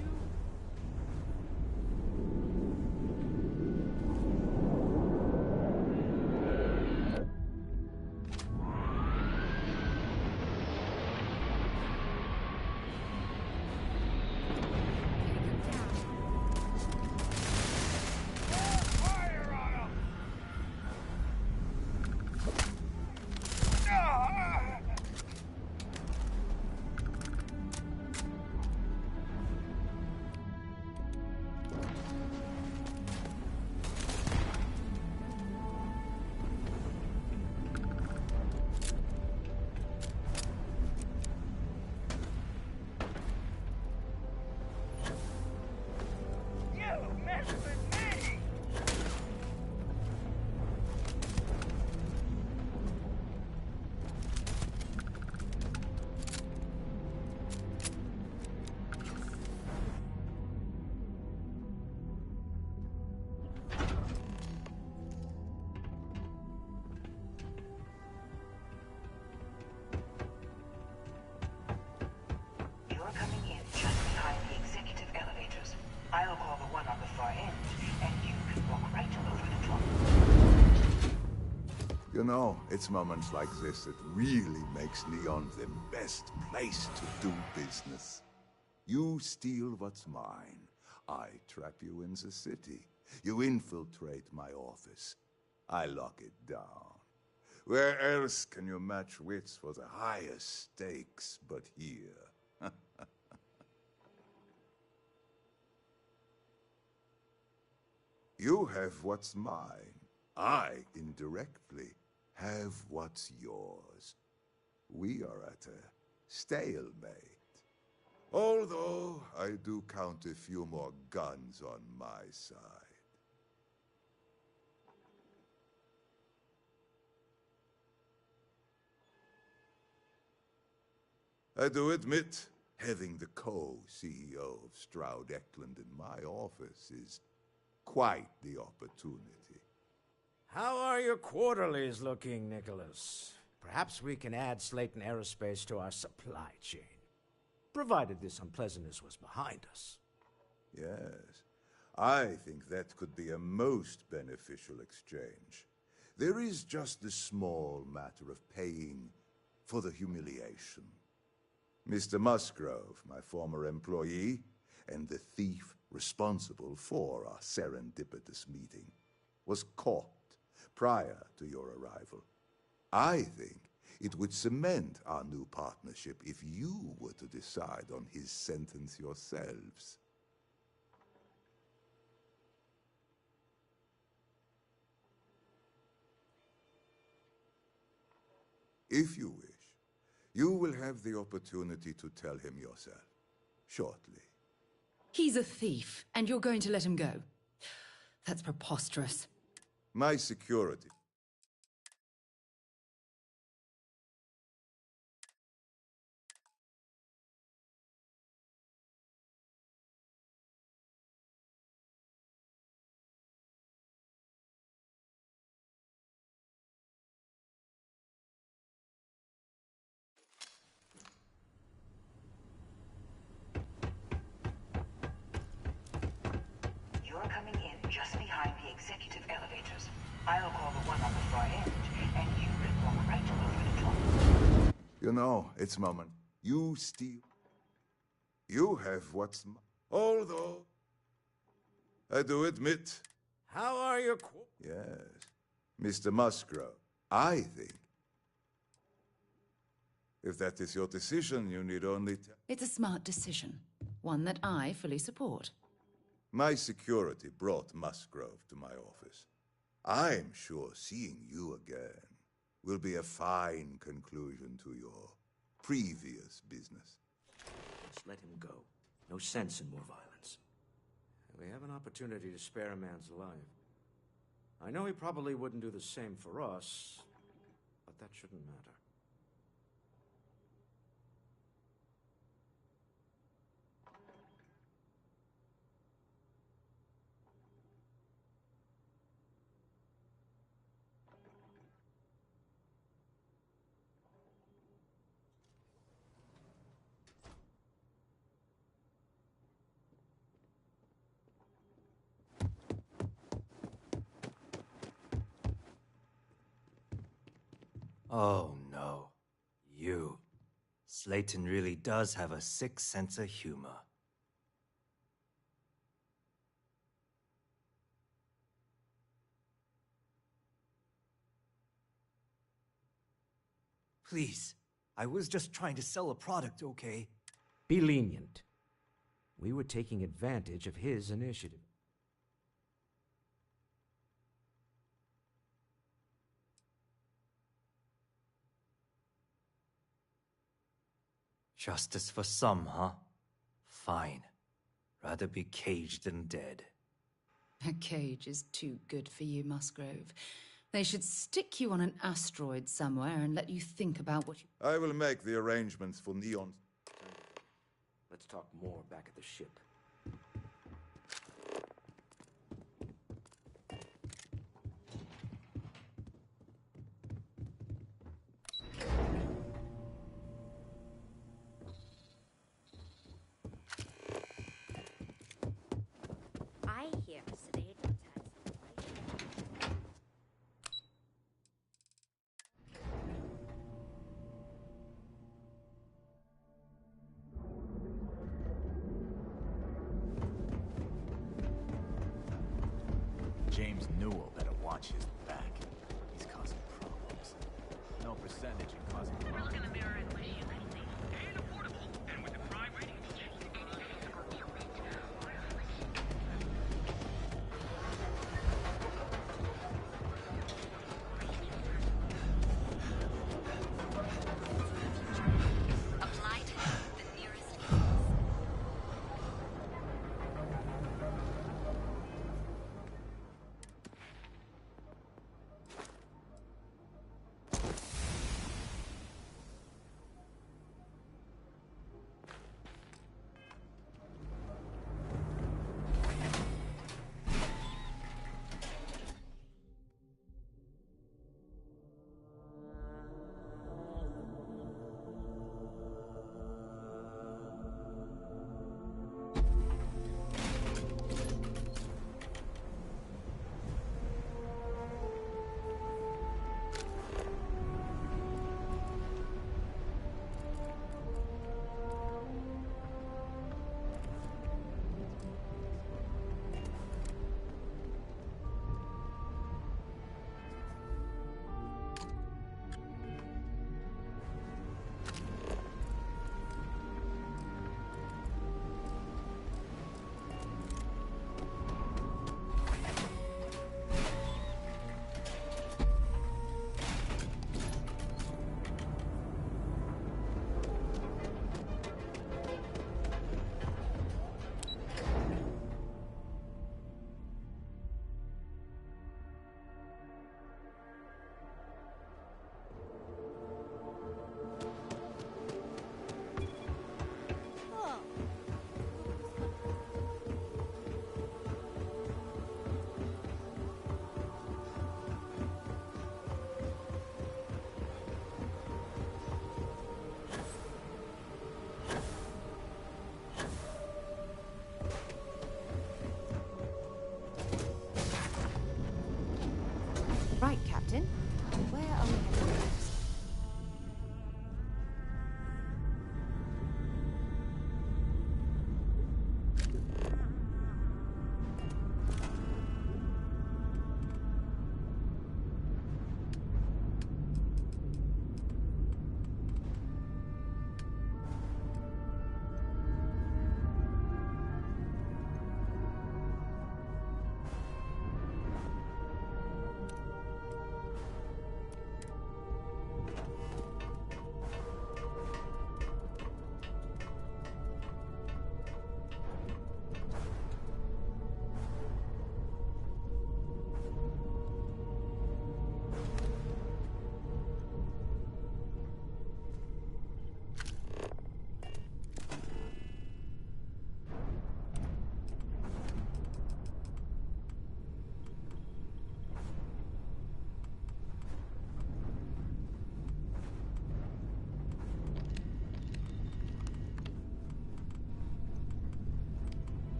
You're coming in just behind the executive elevators. I'll call the one on the far end, and you can walk right over the top. You know, it's moments like this that really makes Neon the best place to do business. You steal what's mine. I trap you in the city. You infiltrate my office. I lock it down. Where else can you match wits for the highest stakes but here? You have what's mine. I, indirectly, have what's yours. We are at a stalemate. Although I do count a few more guns on my side. I do admit, having the co-CEO of Stroud Eklund in my office is quite the opportunity. How are your quarterlies looking, Nicholas? Perhaps we can add Slayton Aerospace to our supply chain, provided this unpleasantness was behind us. Yes, I think that could be a most beneficial exchange. There is just the small matter of paying for the humiliation. Mr. Musgrove, my former employee, and the thief responsible for our serendipitous meeting, was caught prior to your arrival. I think it would cement our new partnership if you were to decide on his sentence yourselves. If you wish, you will have the opportunity to tell him yourself, shortly. He's a thief, and you're going to let him go. That's preposterous. My security I'll call the one on the far edge, and you can walk right over the top. You know, it's moment. You steal. You have what's although I do admit. How are your Yes, Mr. Musgrove, I think. If that is your decision, you need only It's a smart decision, one that I fully support. My security brought Musgrove to my office. I'm sure seeing you again will be a fine conclusion to your previous business. Just let him go. No sense in more violence. We have an opportunity to spare a man's life. I know he probably wouldn't do the same for us, but that shouldn't matter. Oh no. You. Slayton really does have a sick sense of humor. Please. I was just trying to sell a product, okay? Be lenient. We were taking advantage of his initiative. Justice for some, huh? Fine. Rather be caged than dead. A cage is too good for you, Musgrove. They should stick you on an asteroid somewhere and let you think about what you... I will make the arrangements for Neon. Let's talk more back at the ship. I hear Slade once had some James Newell better watch his back. He's causing problems. No percentage in causing problems. Look in the mirror and wish you anything. And affordable. And with the crime rating. Apply to the nearest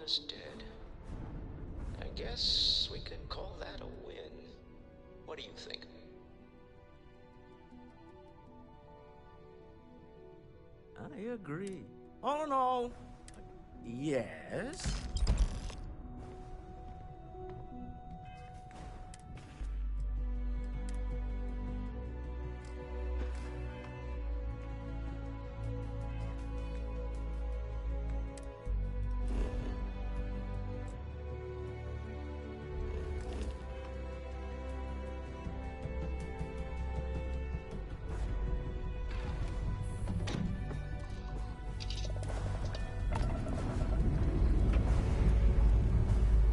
is dead. I guess we can call that a win. What do you think? I agree. All in all, yes.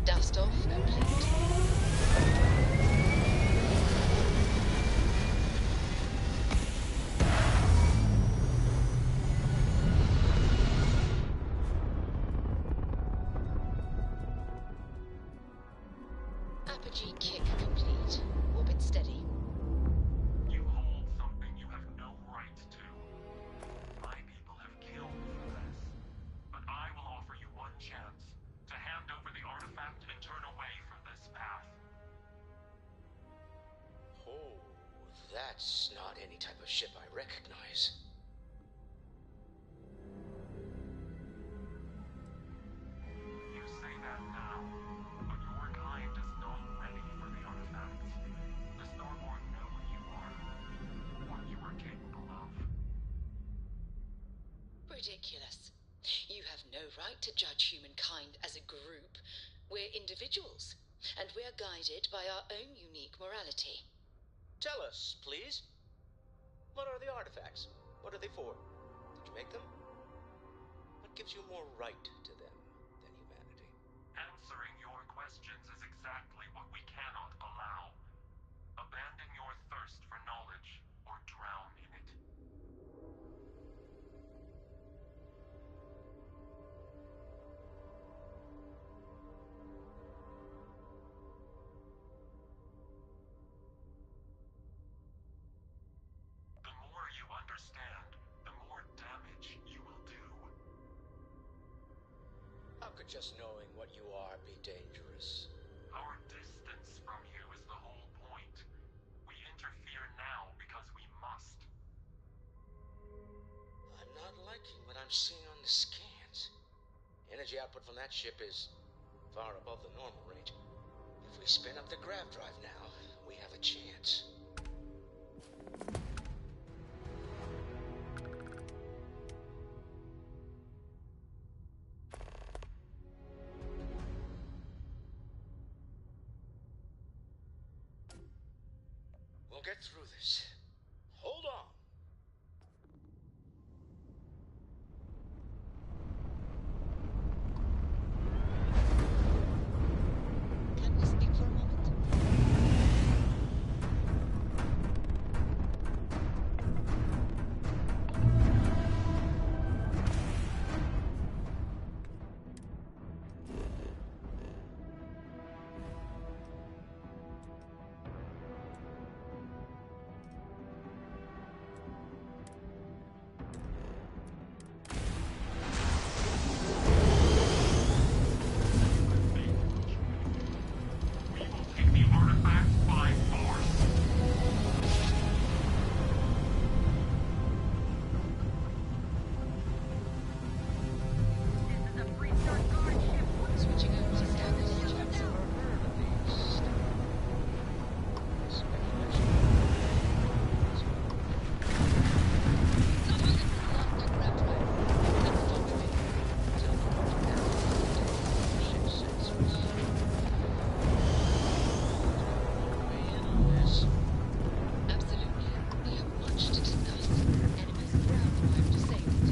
Dust off complete. Apogee kick complete. Orbit steady. You hold something you have no right to. My people have killed for this. But I will offer you one chance to hand over the artifact and turn away from this path. Oh, that's not any type of ship I recognize. You say that now, but your kind is not ready for the artifact. The Starborn know who you are, what you are capable of. Ridiculous. You have no right to judge humankind as a group. We're individuals, and we're guided by our own unique morality. Tell us, please. What are the artifacts? What are they for? Did you make them? What gives you more right to them than humanity? Answering your questions is exactly what we cannot allow. Abandon your thirst for knowledge, or drown in it. The more you understand, the more damage you will do. How could just knowing what you are be dangerous? Our distance from you is the whole point. We interfere now because we must. I'm not liking what I'm seeing on the scans. Energy output from that ship is far above the normal range. If we spin up the grav drive now, we have a chance. We'll get through this. Hold on. Can we speak for a moment? We will take the artifact by force. This is a Freestar Guard ship. Switching over to standard engines. Absolutely. We have much to discuss. Enemy's ground drive disabled.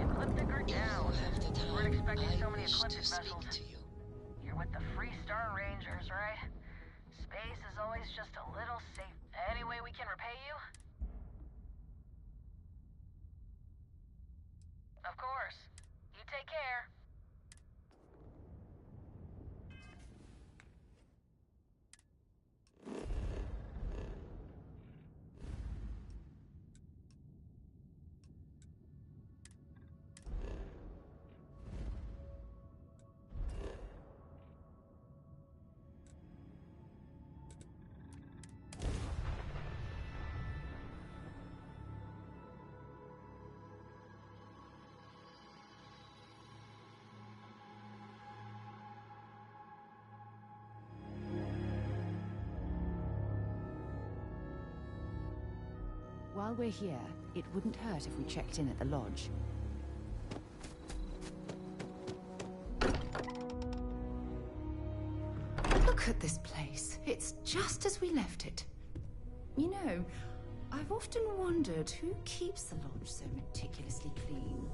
Ecliptic or down? Half the time, Weren't expecting I so many wish to Ecliptic speak vessels. to you. You're with the Freestar Rangers, right? Space is always just a little safe. Any way we can repay you? Of course. You take care. while we're here, it wouldn't hurt if we checked in at the lodge. Look at this place. It's just as we left it. You know, I've often wondered who keeps the lodge so meticulously clean.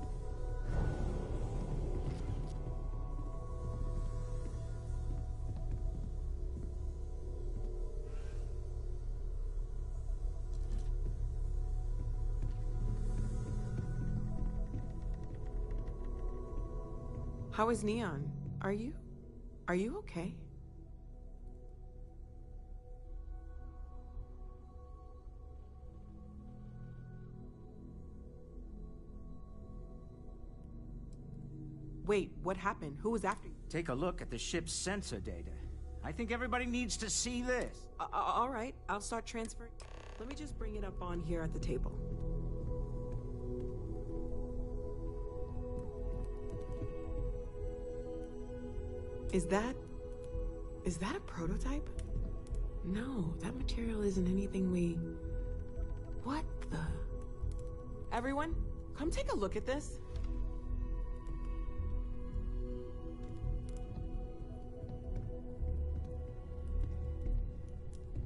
How is Neon? Are you okay? Wait, what happened? Who was after you? Take a look at the ship's sensor data. I think everybody needs to see this. All right, I'll start transferring. Let me just bring it up on here at the table. Is that a prototype? No, that material isn't anything we... What the... Everyone, come take a look at this.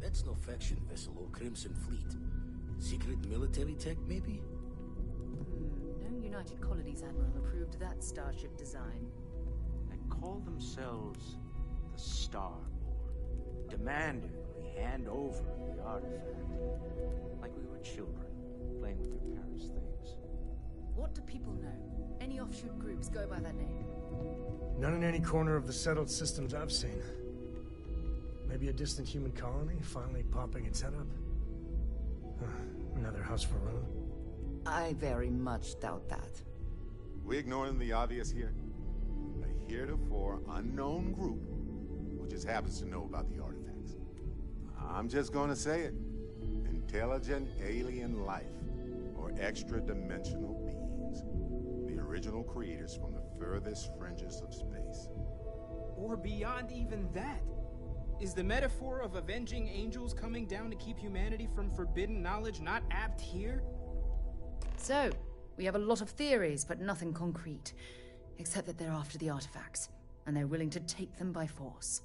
That's no faction vessel or Crimson Fleet. Secret military tech, maybe? No United Colonies Admiral approved that starship design. They call themselves the Starboard, demanding we hand over the artifact. Like we were children, playing with their parents' things. What do people know? Any offshoot groups go by that name? None in any corner of the settled systems I've seen. Maybe a distant human colony finally popping its head up? Another house for Rune? I very much doubt that. We ignoring the obvious here? A heretofore unknown group who just happens to know about the artifacts. I'm just gonna say it. Intelligent alien life, or extra-dimensional beings. The original creators from the furthest fringes of space. Or beyond even that. Is the metaphor of avenging angels coming down to keep humanity from forbidden knowledge not apt here? So, we have a lot of theories, but nothing concrete. Except that they're after the artifacts, and they're willing to take them by force.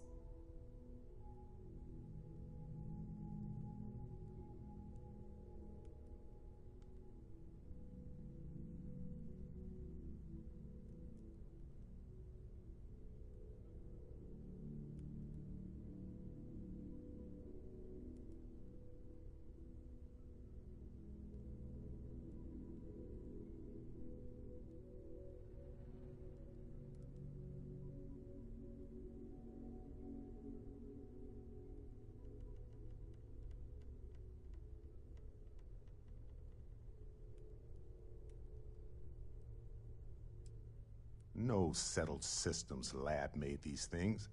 No settled systems lab made these things,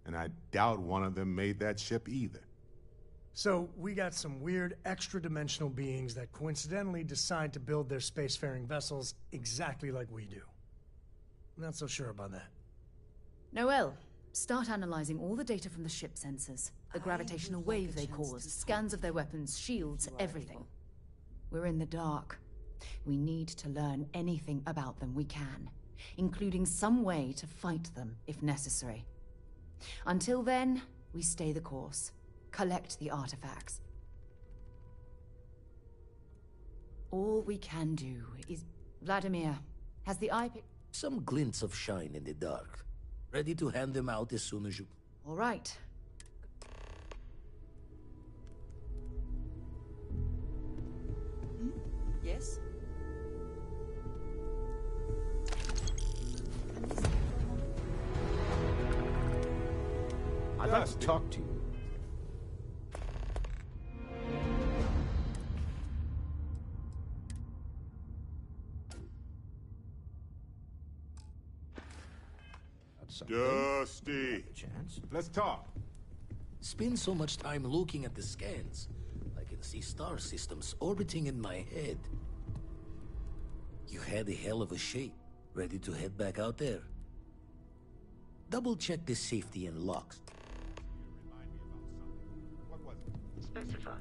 and I doubt one of them made that ship either. So, we got some weird extra-dimensional beings that coincidentally decide to build their spacefaring vessels exactly like we do. Not so sure about that. Noel, start analyzing all the data from the ship sensors. The gravitational wave they caused, scans of their weapons, shields, everything. We're in the dark. We need to learn anything about them we can, including some way to fight them if necessary. Until then, we stay the course. Collect the artifacts. All we can do is... Vladimir, has the eye pick... Some glints of shine in the dark. Ready to hand them out as soon as you... All right. Yes? I'd like to talk to you. Dusty! Let's talk. Spend so much time looking at the scans. I can see star systems orbiting in my head. You had a hell of a shape. Ready to head back out there? Double check the safety and locks. Specify.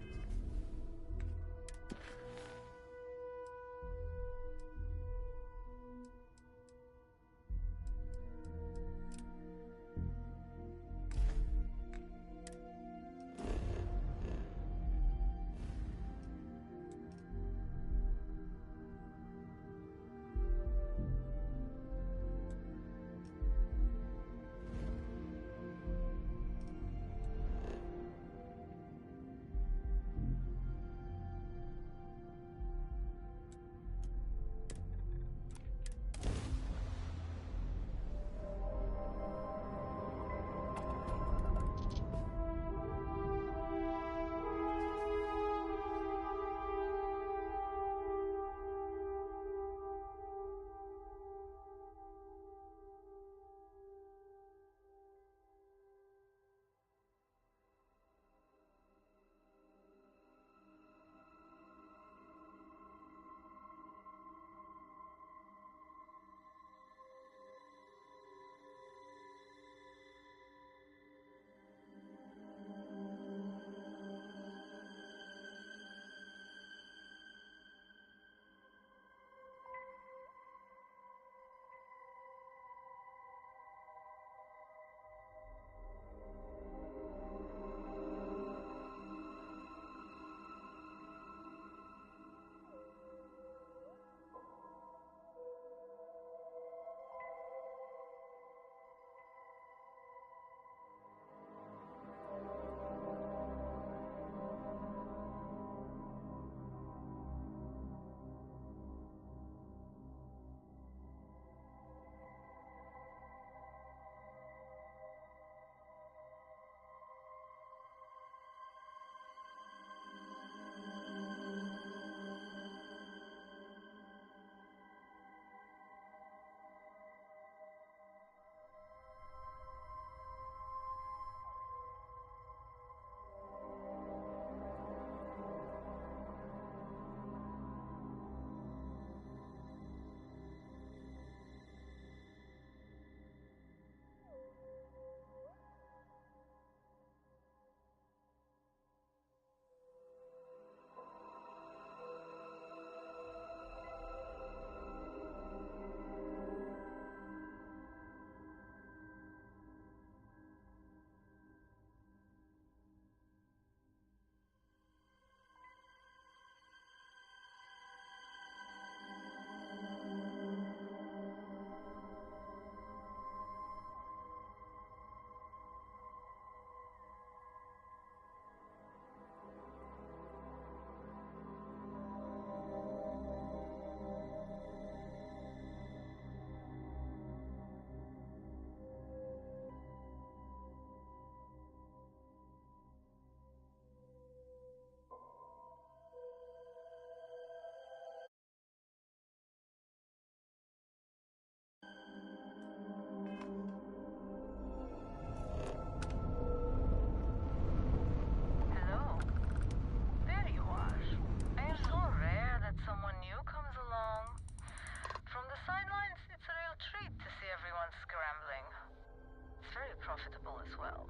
profitable as well.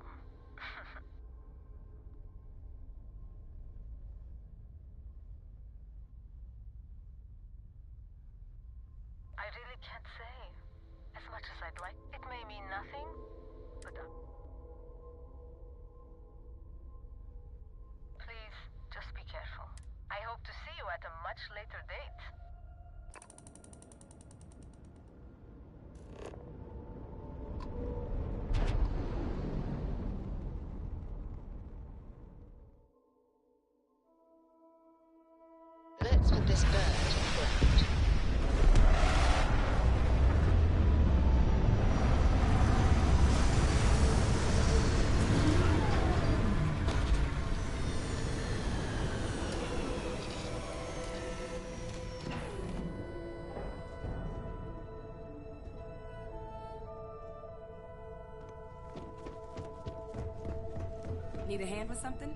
I really can't say. As much as I'd like, it may mean nothing, but please, just be careful. I hope to see you at a much later date. Let's put this bird on the ground. Need a hand with something?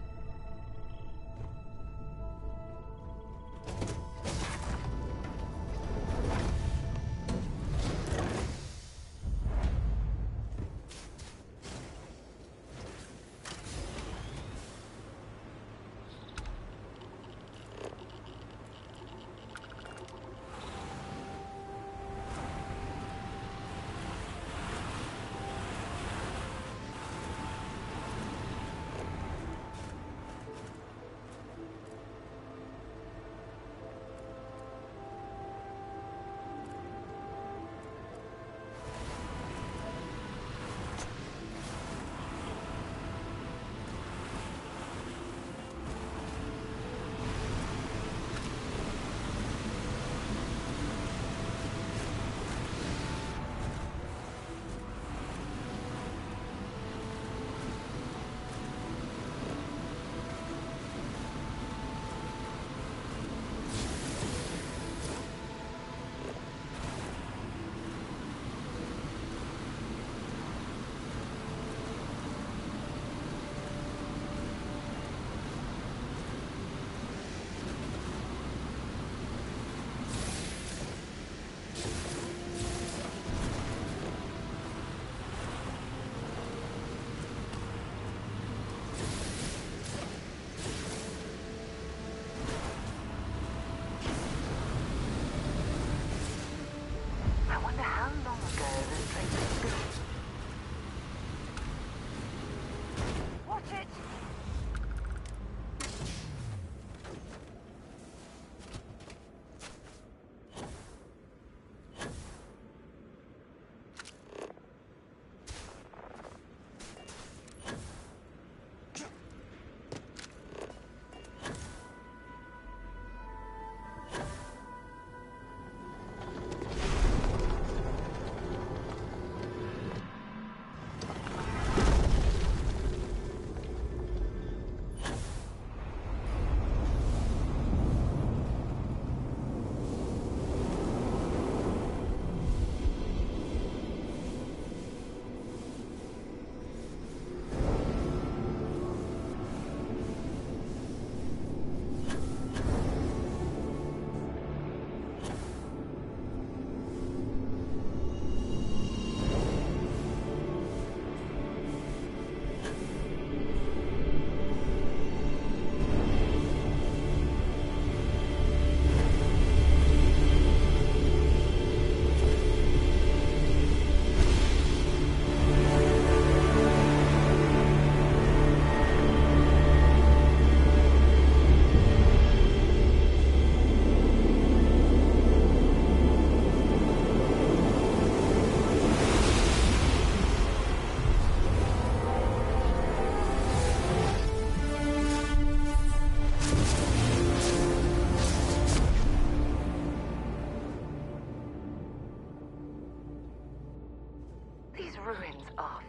These ruins are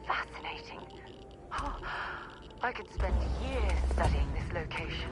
fascinating. Oh, I could spend years studying this location.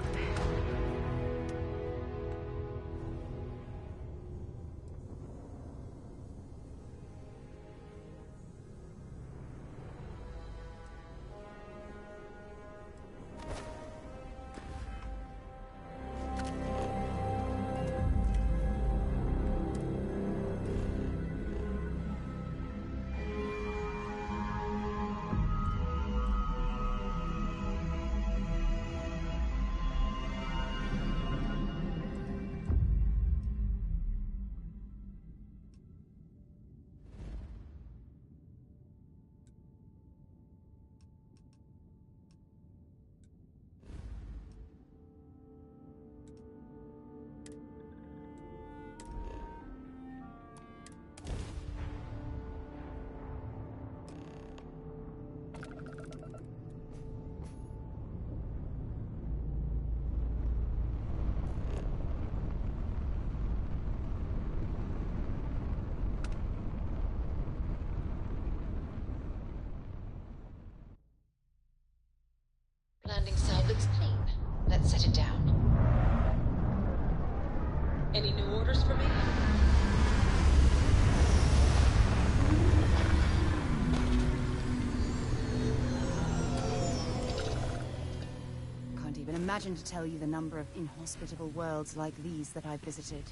set it down. Any new orders for me? Can't even imagine to tell you the number of inhospitable worlds like these that I've visited.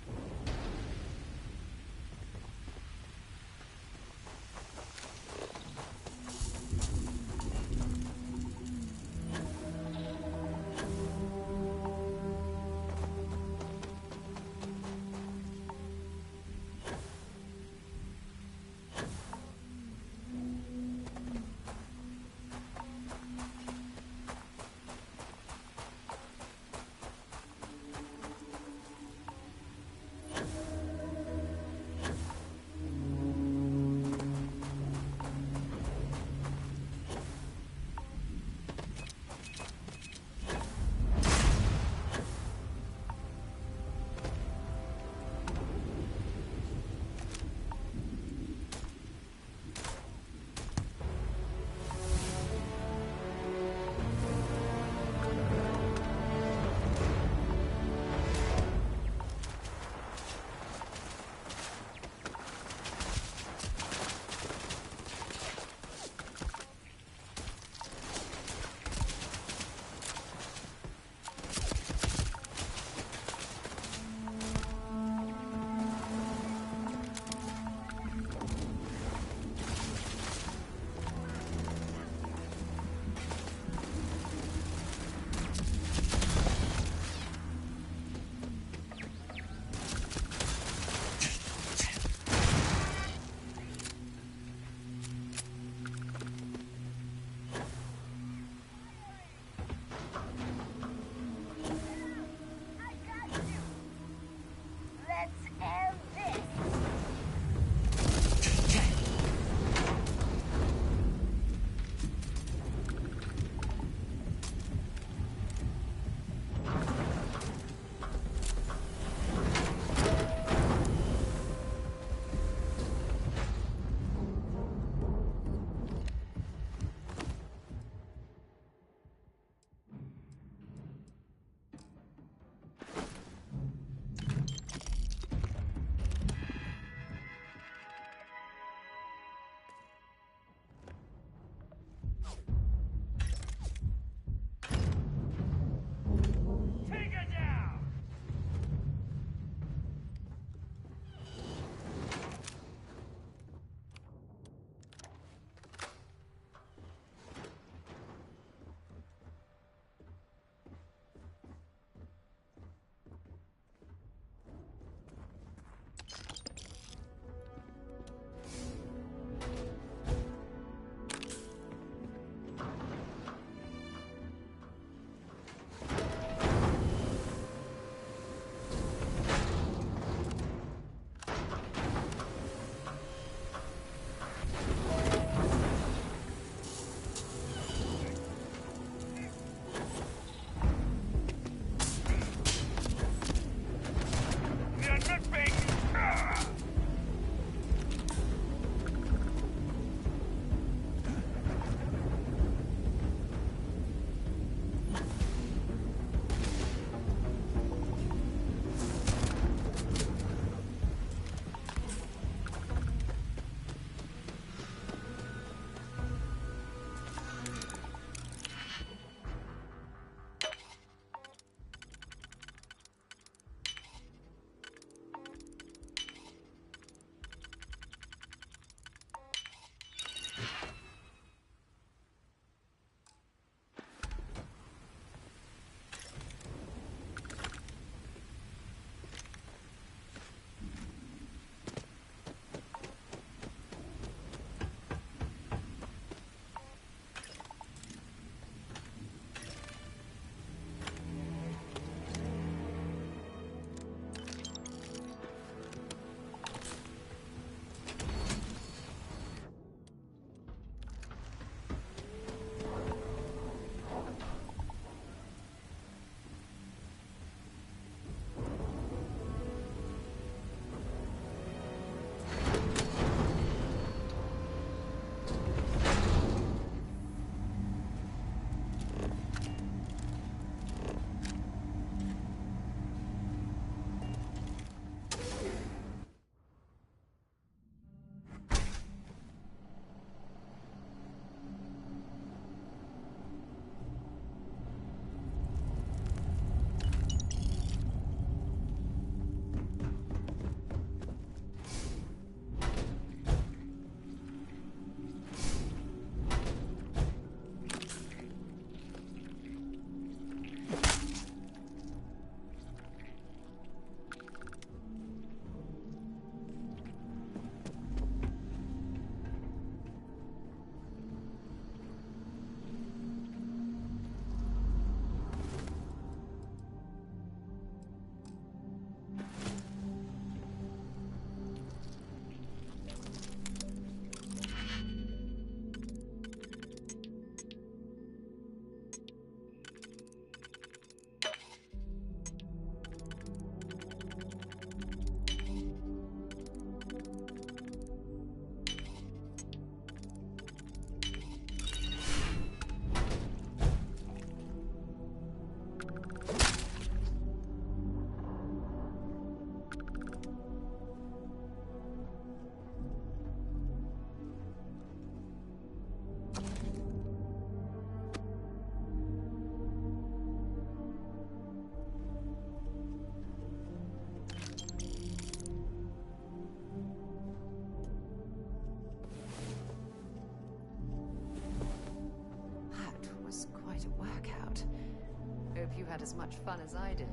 hope you had as much fun as I did.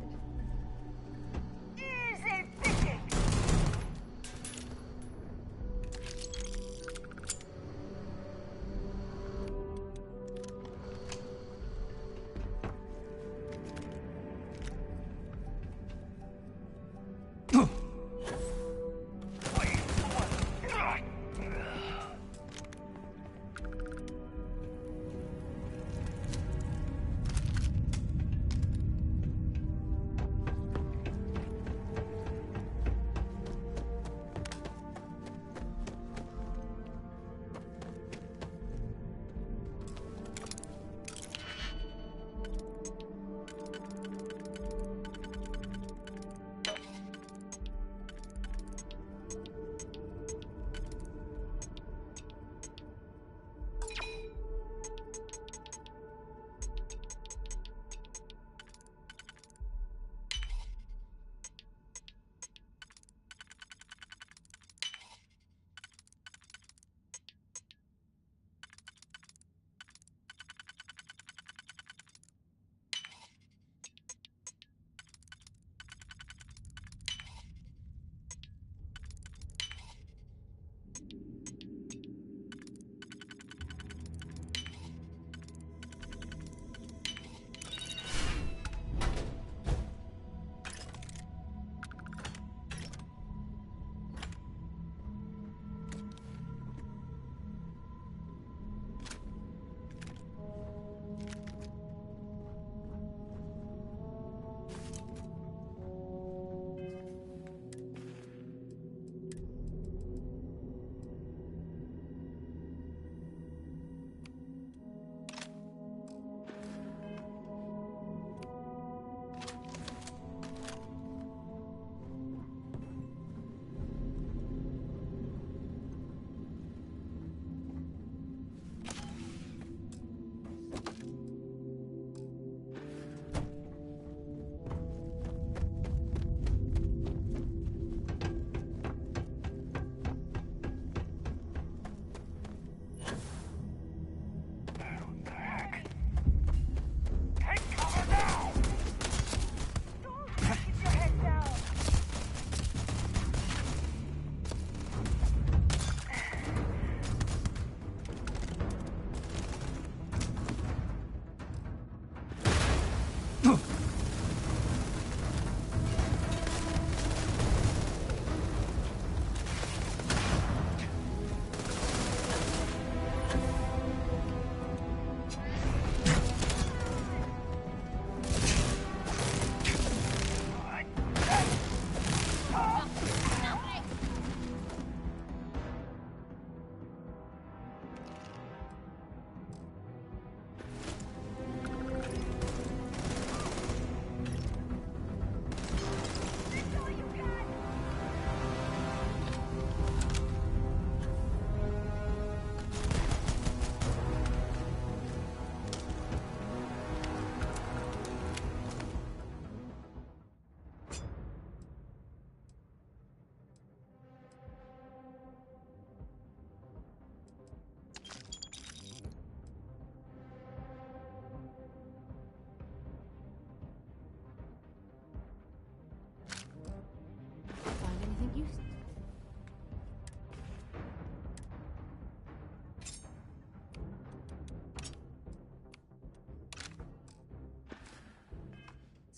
Easy picking!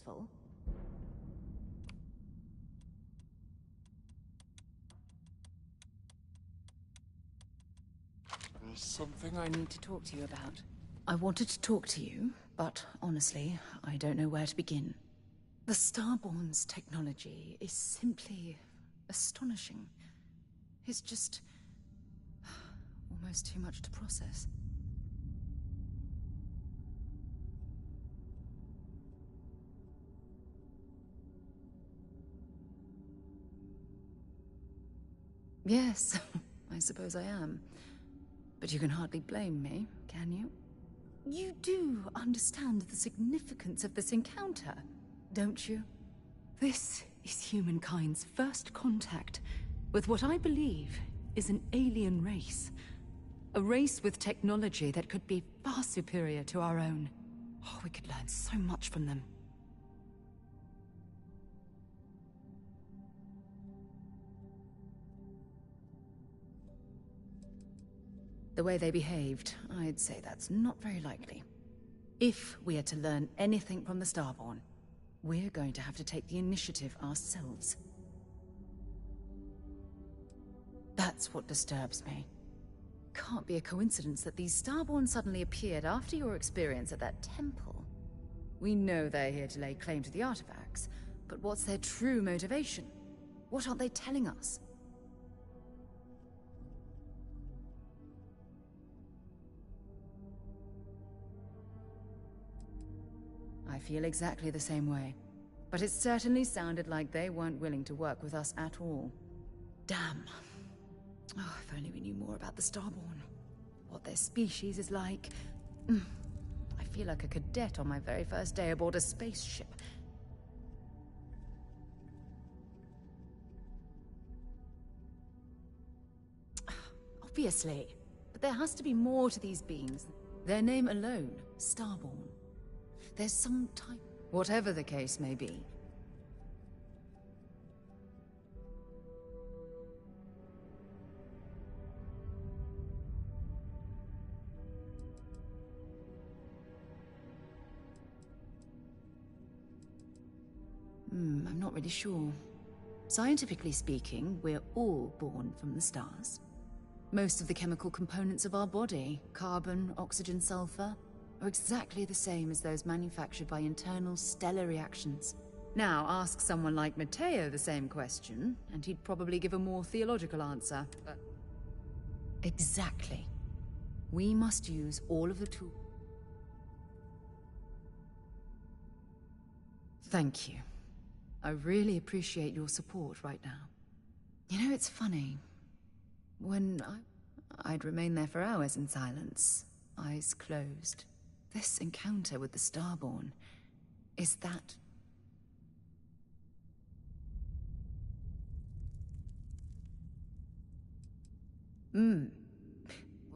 Full. There's something I need to talk to you about. I wanted to talk to you, but honestly, I don't know where to begin. The Starborn's technology is simply astonishing. It's just almost too much to process. Yes, I suppose I am. But you can hardly blame me, can you? You do understand the significance of this encounter, don't you? This is humankind's first contact with what I believe is an alien race. A race with technology that could be far superior to our own. Oh, we could learn so much from them. The way they behaved, I'd say that's not very likely. If we are to learn anything from the Starborn, we're going to have to take the initiative ourselves. That's what disturbs me. Can't be a coincidence that these Starborn suddenly appeared after your experience at that temple. We know they're here to lay claim to the artifacts, but what's their true motivation? What aren't they telling us? I feel exactly the same way. But it certainly sounded like they weren't willing to work with us at all. Damn. Oh, if only we knew more about the Starborn. What their species is like. I feel like a cadet on my very first day aboard a spaceship. Obviously. But there has to be more to these beings. Their name alone, Starborn. There's some type... Whatever the case may be. I'm not really sure. Scientifically speaking, we're all born from the stars. Most of the chemical components of our body, carbon, oxygen, sulfur, are exactly the same as those manufactured by internal stellar reactions. Now, ask someone like Matteo the same question, and he'd probably give a more theological answer. But... Exactly. We must use all of the tools. Thank you. I really appreciate your support right now. You know, it's funny. When I'd remain there for hours in silence, eyes closed. This encounter with the Starborn, is that...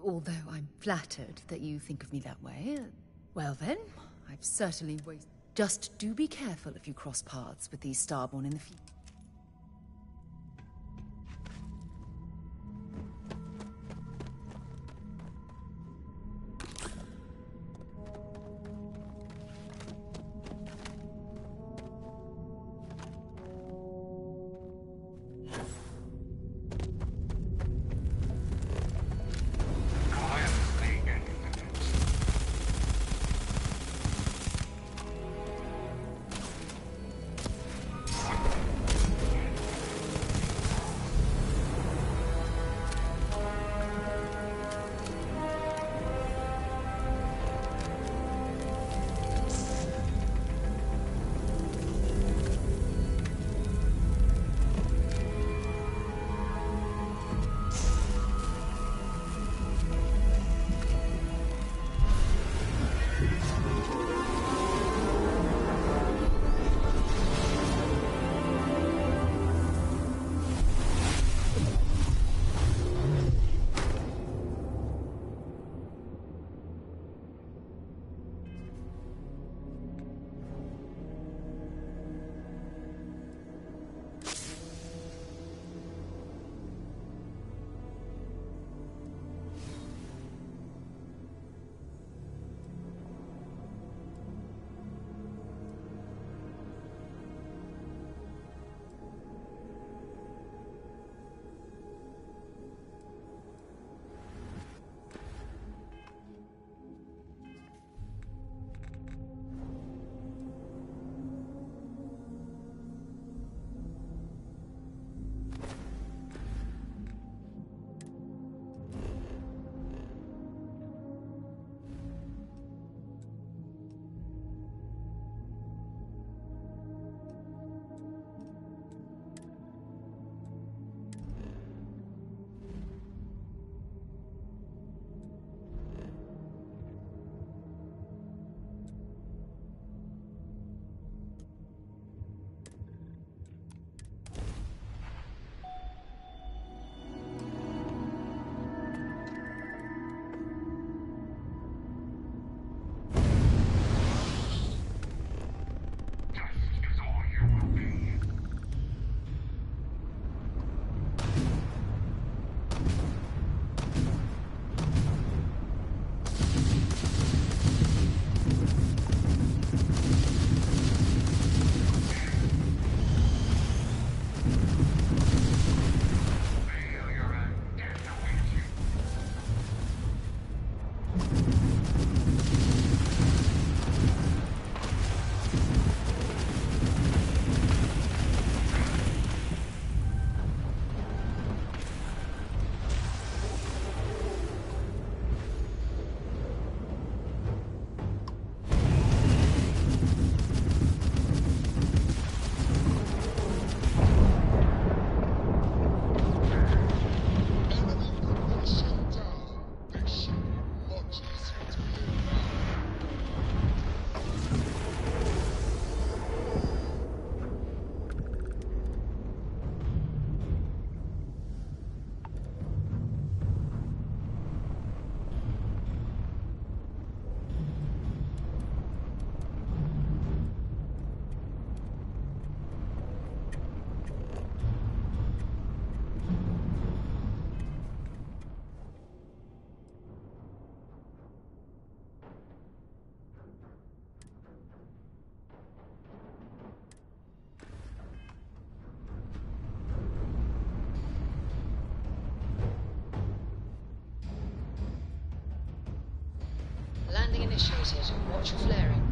Although I'm flattered that you think of me that way, well then, I've certainly wasted... Just do be careful if you cross paths with these Starborn in the future. Landing initiated. Watch for flaring.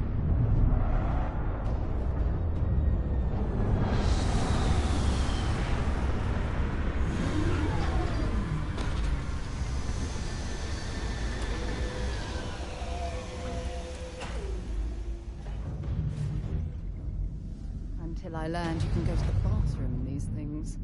Until I learned you can go to the bathroom in these things.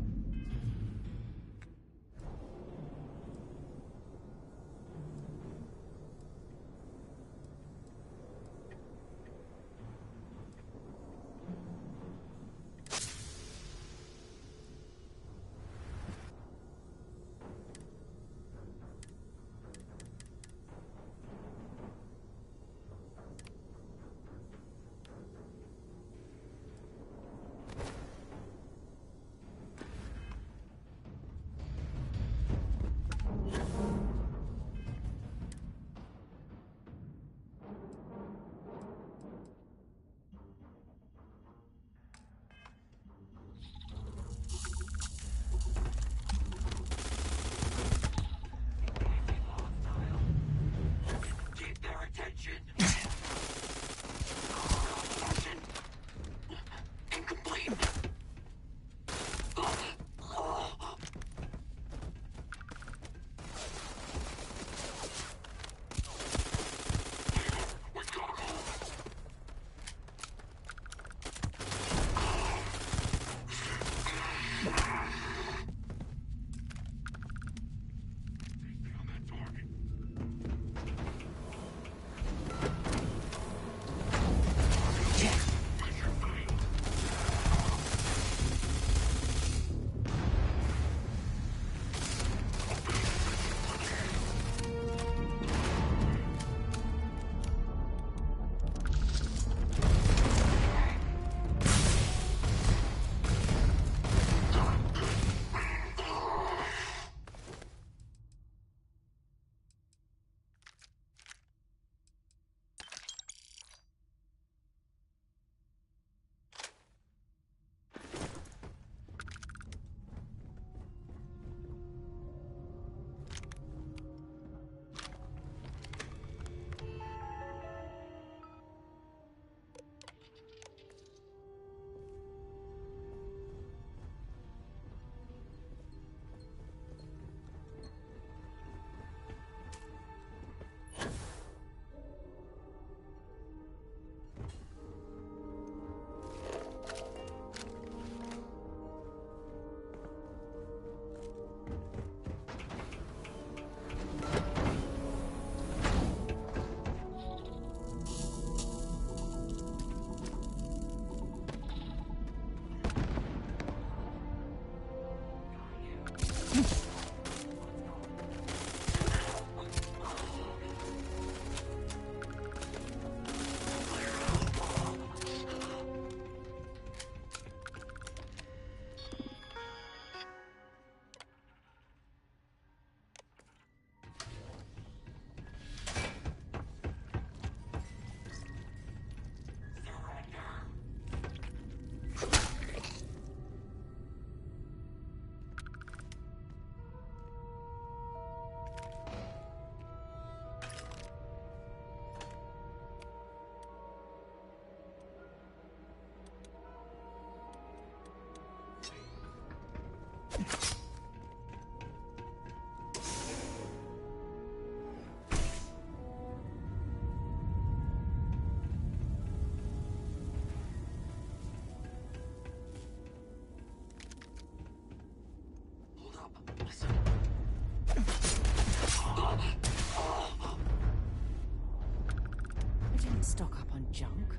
Stock up on junk.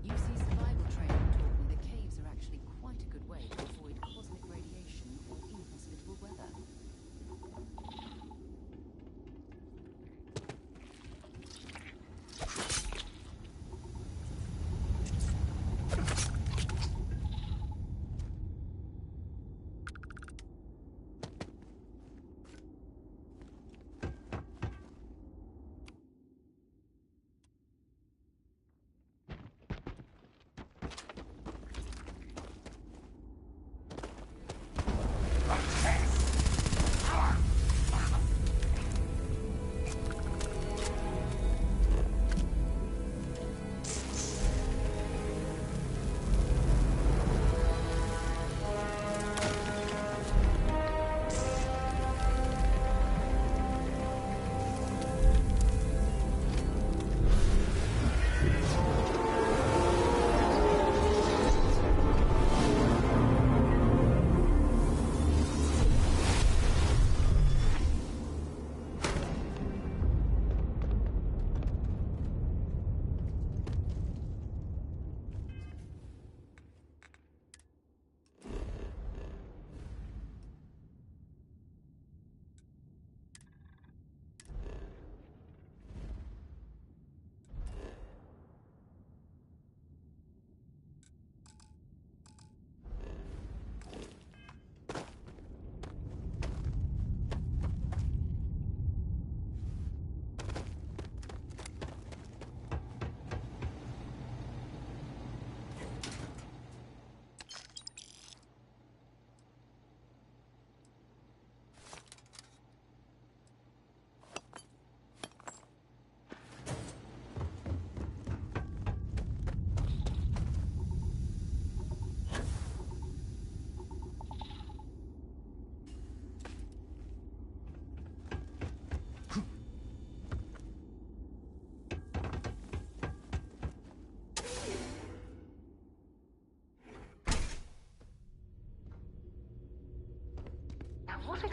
UC survival training taught me that caves are actually quite a good way to avoid cosmic radiation or inhospitable weather.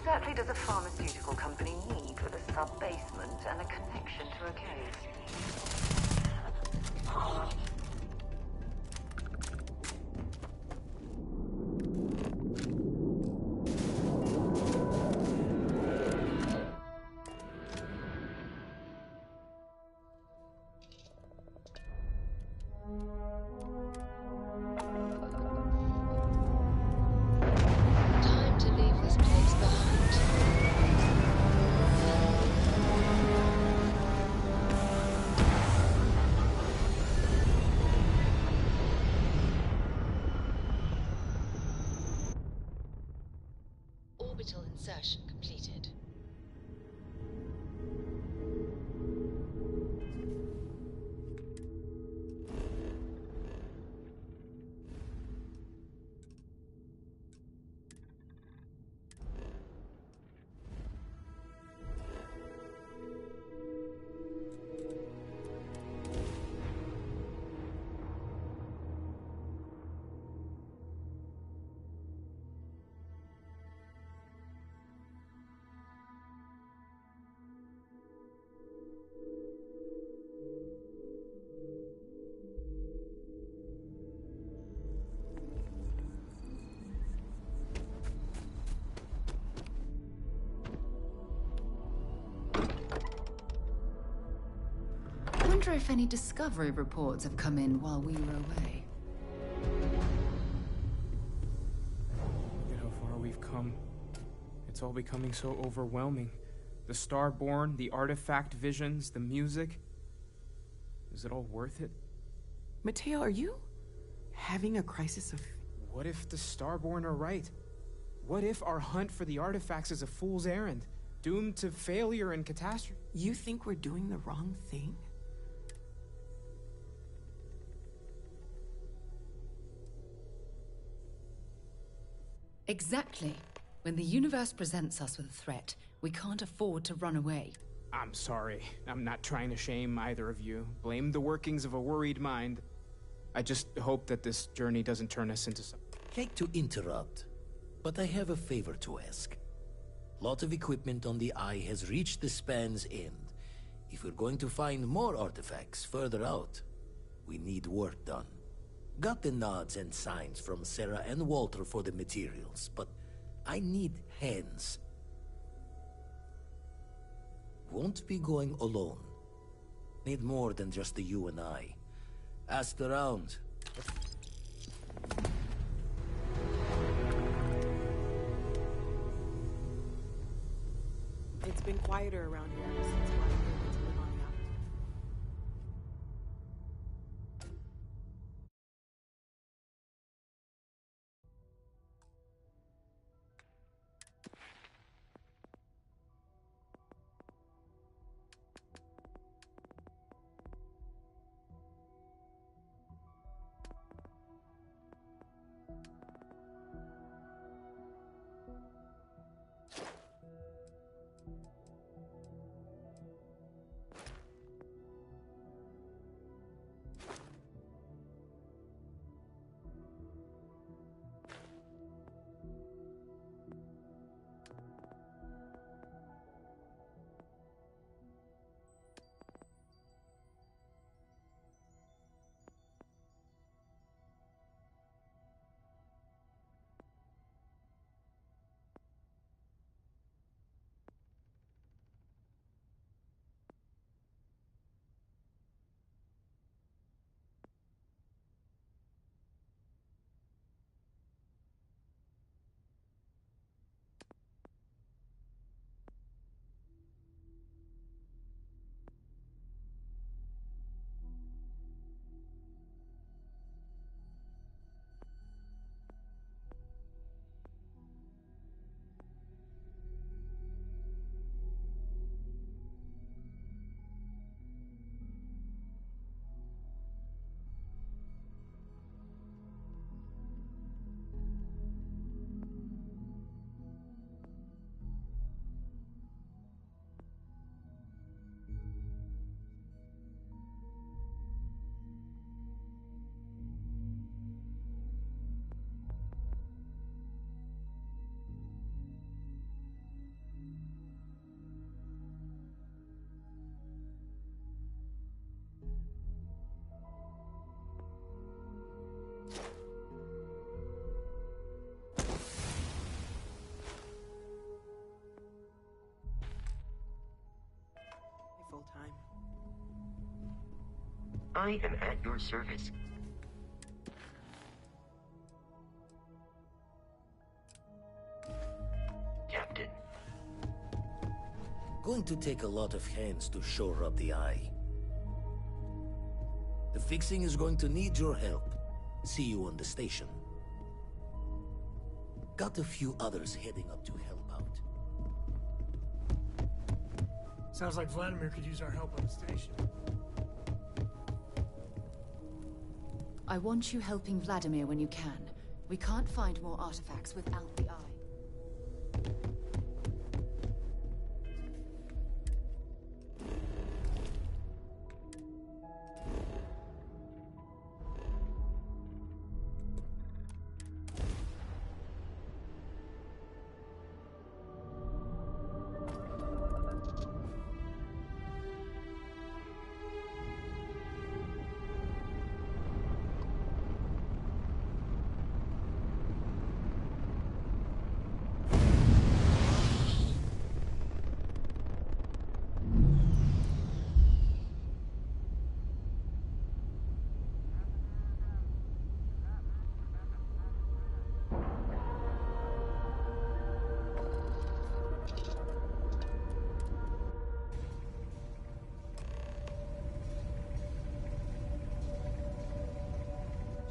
exactly does a pharmaceutical company need with a sub-basement and a connection to a cave? Time to leave this place behind. Orbital insertion completed. I wonder if any discovery reports have come in while we were away. Look at how far we've come. It's all becoming so overwhelming. The Starborn, the artifact visions, the music. Is it all worth it? Mateo, are you having a crisis of... What if the Starborn are right? What if our hunt for the artifacts is a fool's errand, doomed to failure and catastrophe? You think we're doing the wrong thing? Exactly. When the universe presents us with a threat, we can't afford to run away. I'm sorry. I'm not trying to shame either of you. Blame the workings of a worried mind. I just hope that this journey doesn't turn us into some... Hate to interrupt, but I have a favor to ask. Lot of equipment on the Eye has reached the span's end. If we're going to find more artifacts further out, we need work done. Got the nods and signs from Sarah and Walter for the materials, but I need hands. Won't be going alone. Need more than just the you and I. Asked around. It's been quieter around here ever since Martin moved to live on the island. I am at your service. Captain. Going to take a lot of hands to shore up the eye. The fixing is going to need your help. See you on the station. Got a few others heading up to help out. Sounds like Vladimir could use our help on the station. I want you helping Vladimir when you can. We can't find more artifacts without the eye.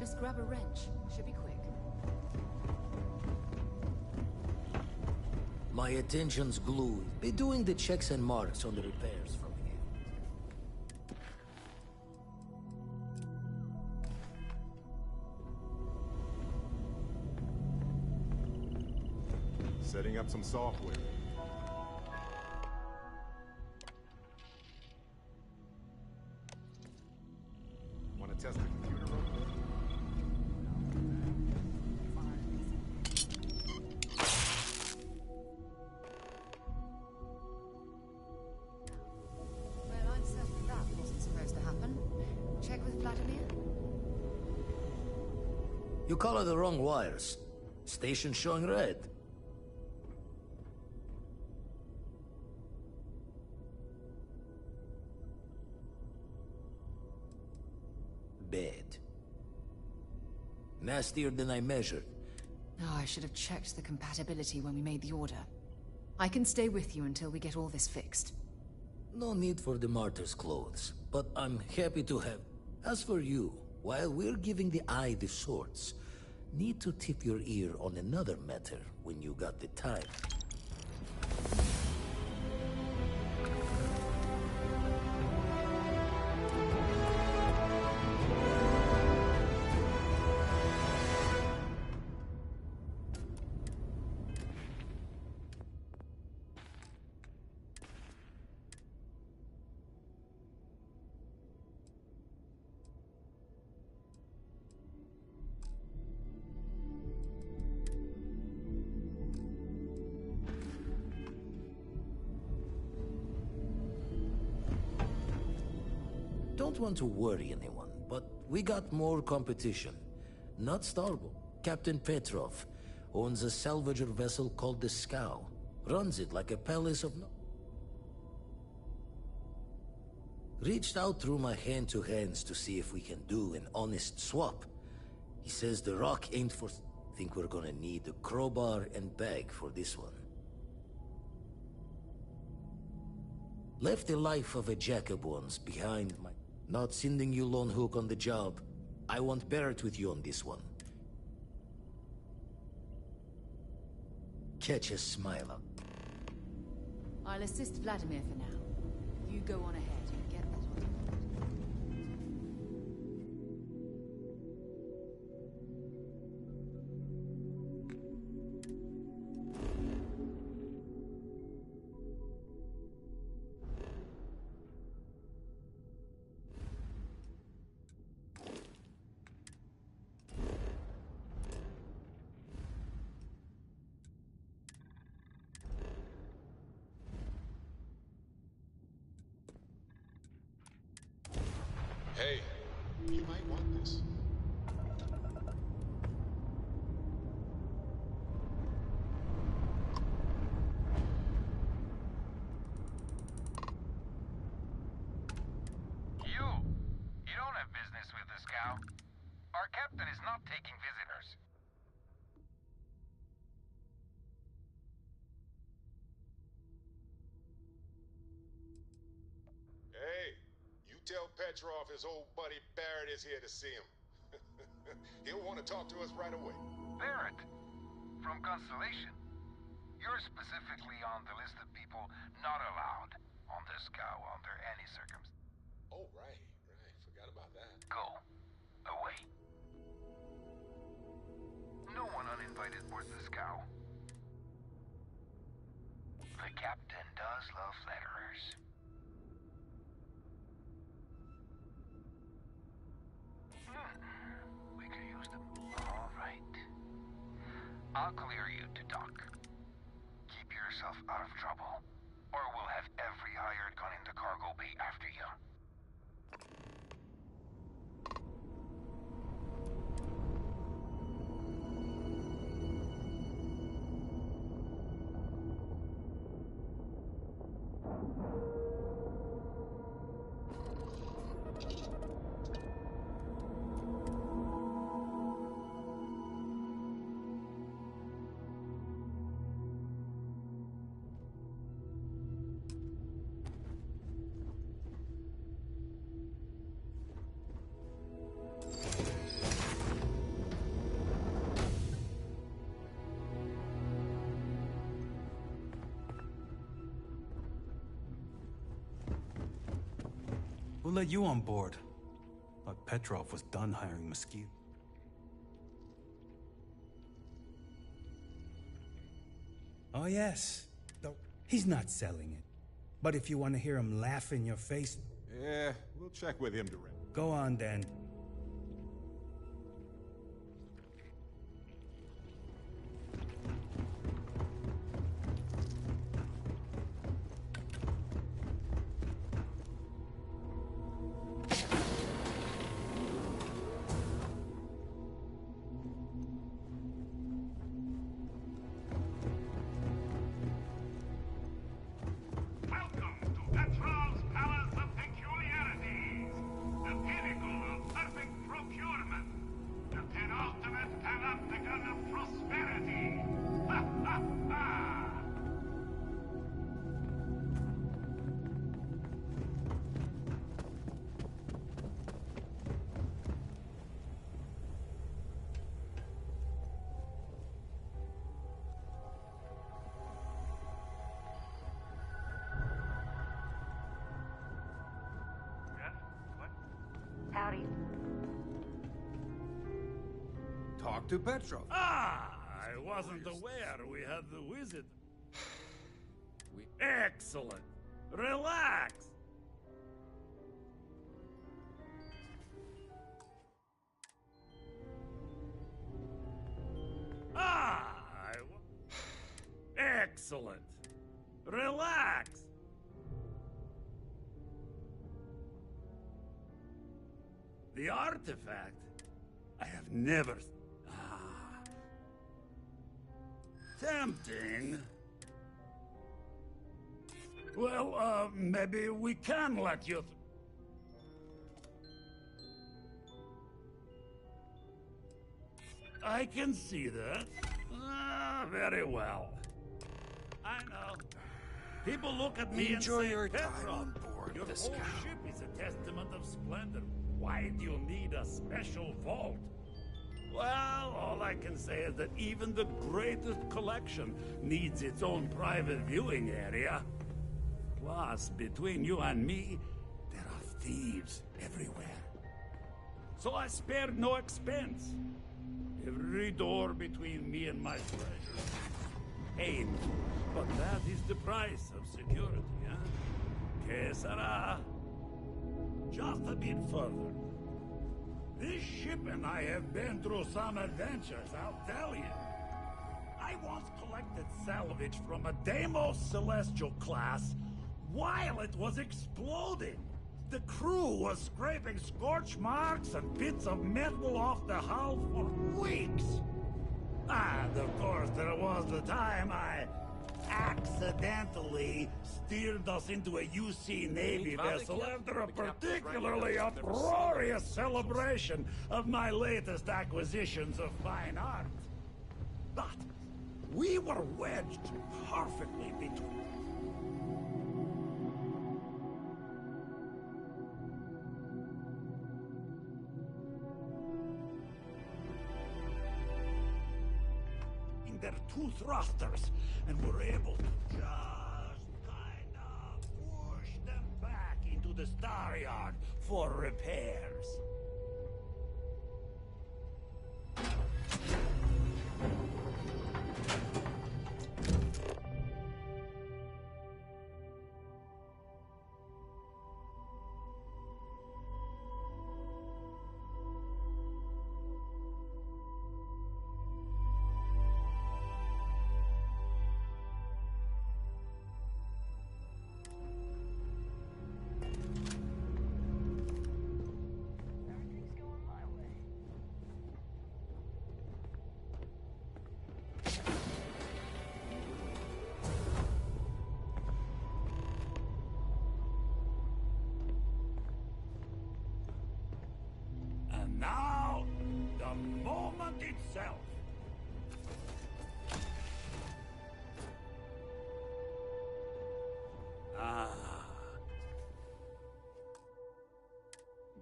Just grab a wrench. Should be quick. My attention's glued. Be doing the checks and marks on the repairs from here. Setting up some software. Want to test the computer real quick? Well, I'm certain that wasn't supposed to happen. Check with Vladimir? You color the wrong wires. Station showing red. Bad. Nastier than I measured. Oh, I should have checked the compatibility when we made the order. I can stay with you until we get all this fixed. No need for the martyr's clothes, but I'm happy to have... As for you, while we're giving the eye the swords, need to tip your ear on another matter when you got the time. Don't want to worry anyone, but we got more competition. Not Starboard. Captain Petrov owns a salvager vessel called the Scow. Runs it like a palace of no... Reached out through my hand-to-hands to see if we can do an honest swap. He says the rock ain't for... Think we're gonna need a crowbar and bag for this one. Left the life of a jacob once behind my... Not sending you lone hook on the job. I want Barrett with you on this one. Catch a smile up. I'll assist Vladimir for now. You go on ahead and get that on. Hey, you might want this. Scout. Our captain is not taking visitors. Hey, you tell Petrov his old buddy Barrett is here to see him. He'll want to talk to us right away. Barrett, from Constellation. You're specifically on the list of people not allowed on the Scout under any circumstance. Oh, right. Forgot about that. Go. Away. No one uninvited boards the Scout. The captain does love flatterers. We could use them. All right. I'll clear you to dock. Keep yourself out of trouble, or we'll have every hired gun in the cargo bay after you. Who let you on board? But Petrov was done hiring Mesquite. Oh, yes. Though he's not selling it. But if you want to hear him laugh in your face... Yeah, we'll check with him directly. Go on, then. Howdy. Talk to Petrov. Ah, I wasn't aware we had the visit. Excellent. Relax. Excellent. Relax. The artifact? I have never... Tempting. Well, maybe we can let you... I can see that. Very well. I know. People look at me Enjoy and say, your time Petrov, on board your the whole Scout. ship is a testament of splendor. Why do you need a special vault? Well, all I can say is that even the greatest collection needs its own private viewing area. Plus, between you and me, there are thieves everywhere. So I spared no expense. Every door between me and my treasure is painful, but that is the price of security, huh? Que sera? Just a bit further. This ship and I have been through some adventures, I'll tell you. I once collected salvage from a Deimos Celestial class while it was exploding. The crew was scraping scorch marks and bits of metal off the hull for weeks. And of course there was the time I accidentally steered us into a UC Navy vessel after a particularly uproarious celebration of my latest acquisitions of fine art. But we were wedged perfectly between. Their two thrusters, and were able to just kind of push them back into the star yard for repairs. And now, the moment itself. Ah.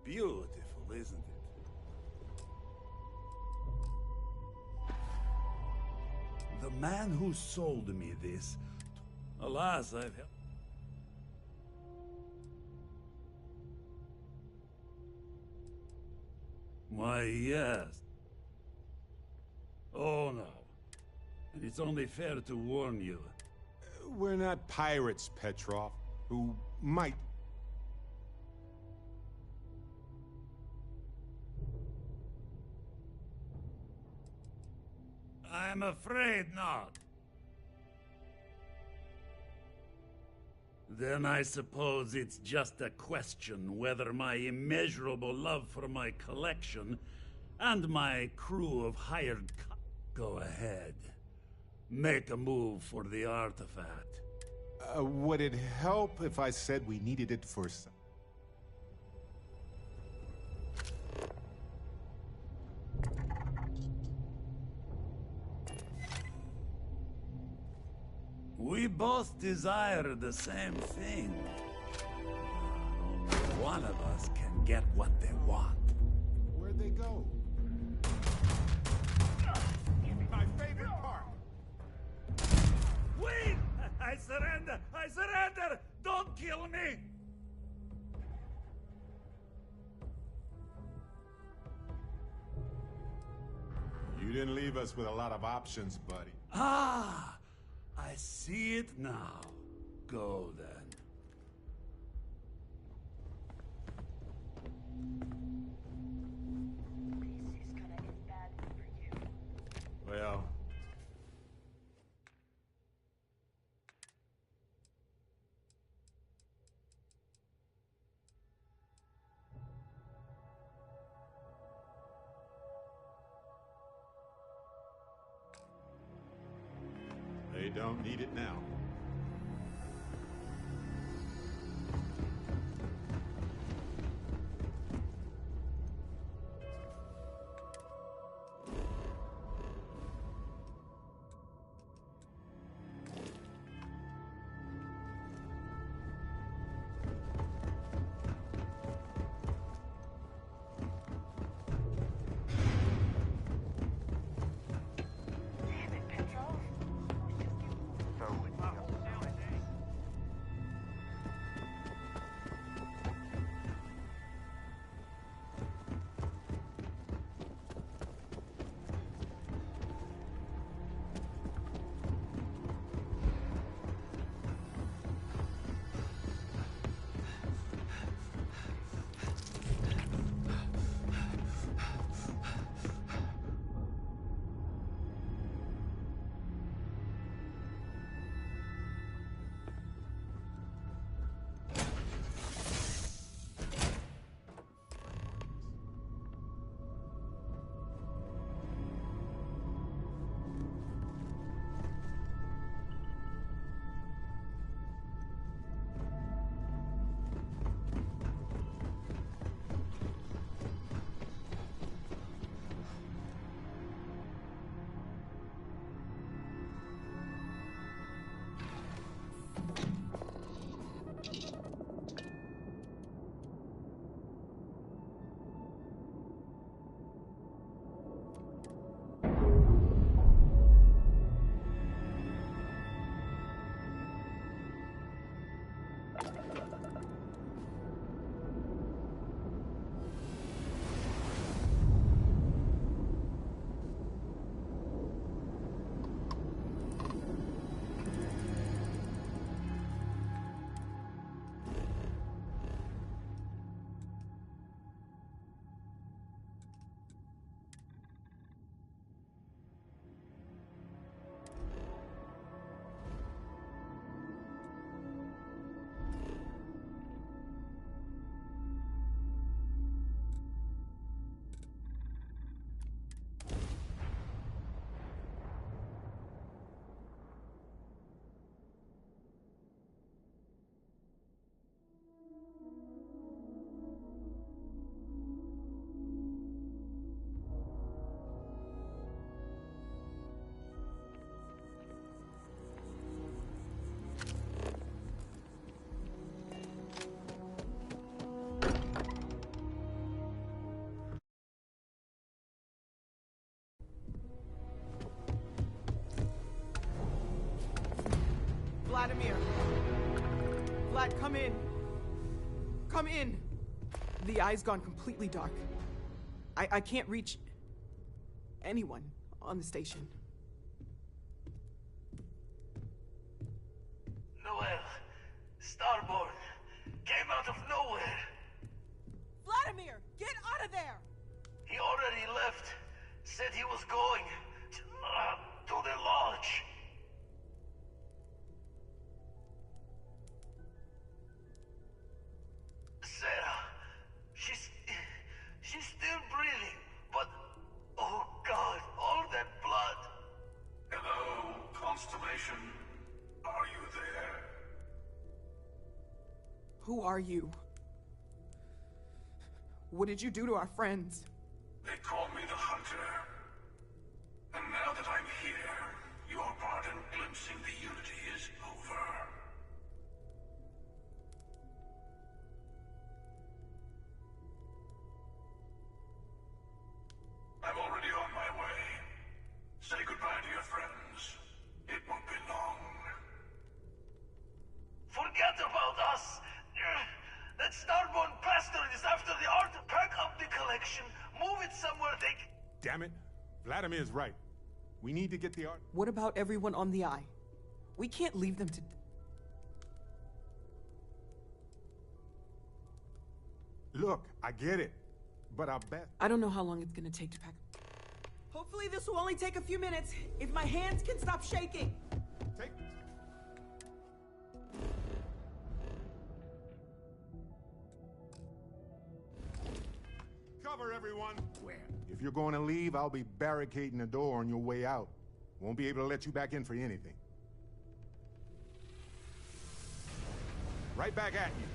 Beautiful, isn't it? The man who sold me this... Alas, I've... Why, yes. Oh, no. And it's only fair to warn you. We're not pirates, Petrov, who might... I'm afraid not. Then I suppose it's just a question whether my immeasurable love for my collection and my crew of hired go ahead. Make a move for the artifact. Would it help if I said we needed it for some... We both desire the same thing. Only one of us can get what they want. Where'd they go? My favorite part! Wait! I surrender! I surrender! Don't kill me! You didn't leave us with a lot of options, buddy. Ah! I see it now. Go then. This is gonna end badly for you. Well... They don't need it now. Damn it, Petrov. So, come in! The eye's gone completely dark. I can't reach anyone on the station. Noel, Starborn, came out of nowhere. Vladimir, get out of there! He already left. Said he was going to the lodge. Sarah, she's still breathing, but oh God, all that blood. Hello, Constellation. Are you there? Who are you? What did you do to our friends? They call me the Hunter. And now that I'm here, your part in glimpsing the Unity is over. I'm already on my way. Say goodbye to your friends. It won't be long. Forget about us! That Starborn bastard is after the art. Pack up the collection, move it somewhere they can... Damn it. Vladimir's right. We need to get the art. What about everyone on the Eye? We can't leave them to... Look, I get it. But I bet... I don't know how long it's gonna take to pack. Hopefully this will only take a few minutes, if my hands can stop shaking. Take... Cover, everyone. Where? If you're going to leave, I'll be barricading the door on your way out. Won't be able to let you back in for anything. Right back at you.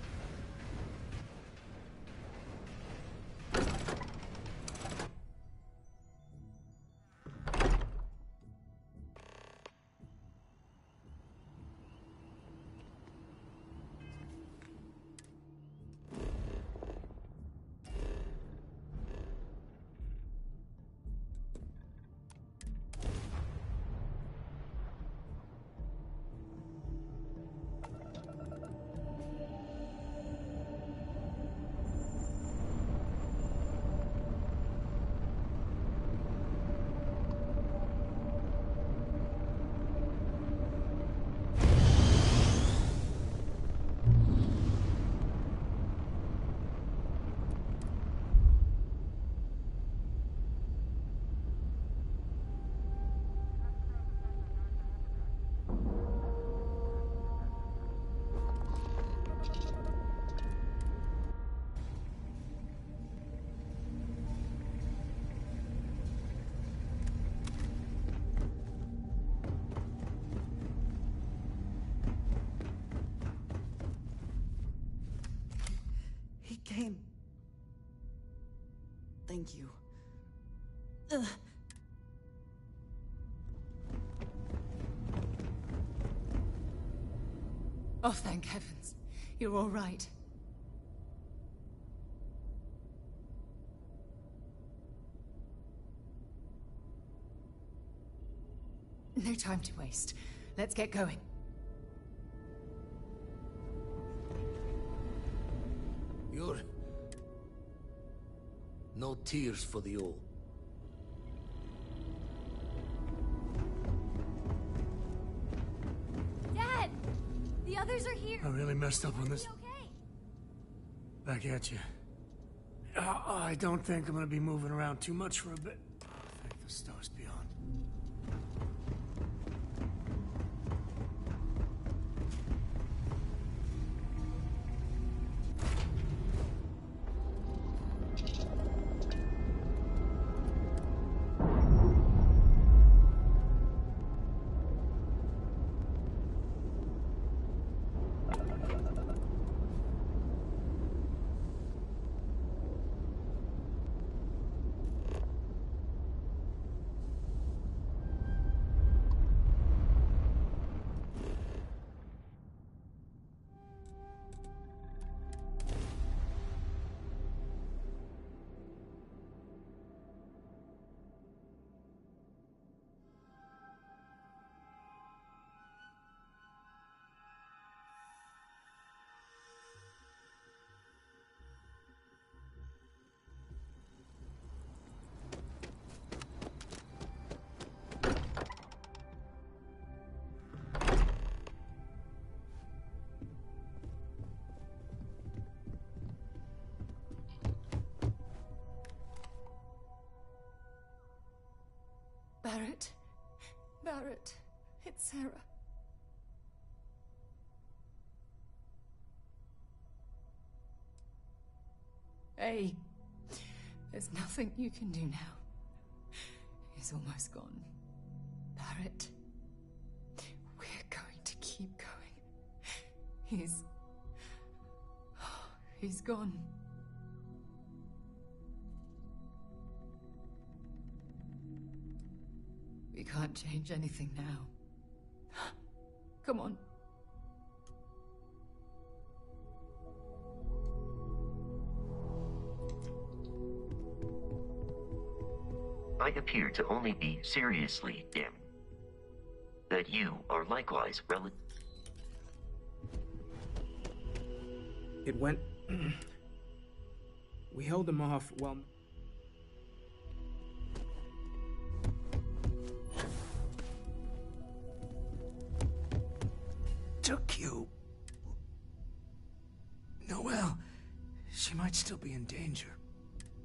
Came. Thank you. Ugh. Oh, thank heavens. You're all right. No time to waste. Let's get going. You're... No tears for the old. Dad! The others are here. I really messed up on this. Okay. Back at you. I don't think I'm gonna be moving around too much for a bit. Thank the stars beyond. Barrett. Barrett. It's Sarah. Hey. There's nothing you can do now. He's almost gone. Barrett. We're going to keep going. He's gone. We can't change anything now. Come on. I appear to only be seriously dim. That you are likewise It went... We held him off while... Took you. Noelle, she might still be in danger.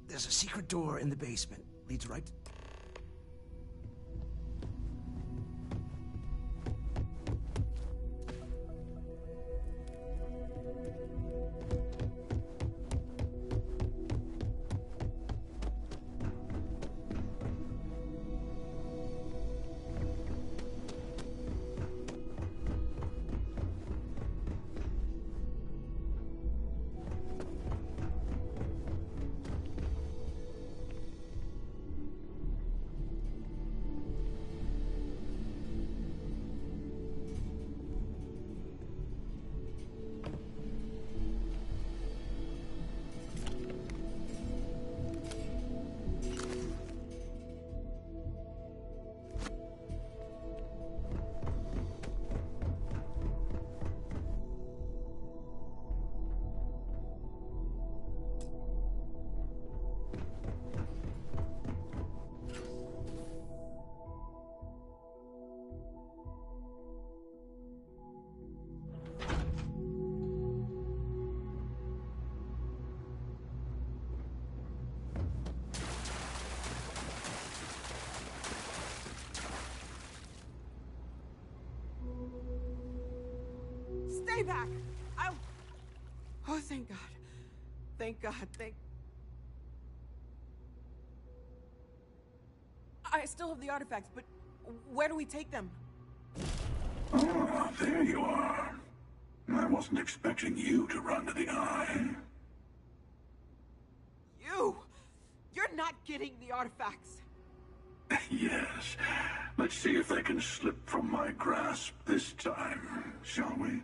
There's a secret door in the basement. Leads right... Stay back! Oh, thank God. Thank God, I still have the artifacts, but where do we take them? Ah, there you are. I wasn't expecting you to run to the eye. You're not getting the artifacts. Yes. Let's see if they can slip from my grasp this time, shall we?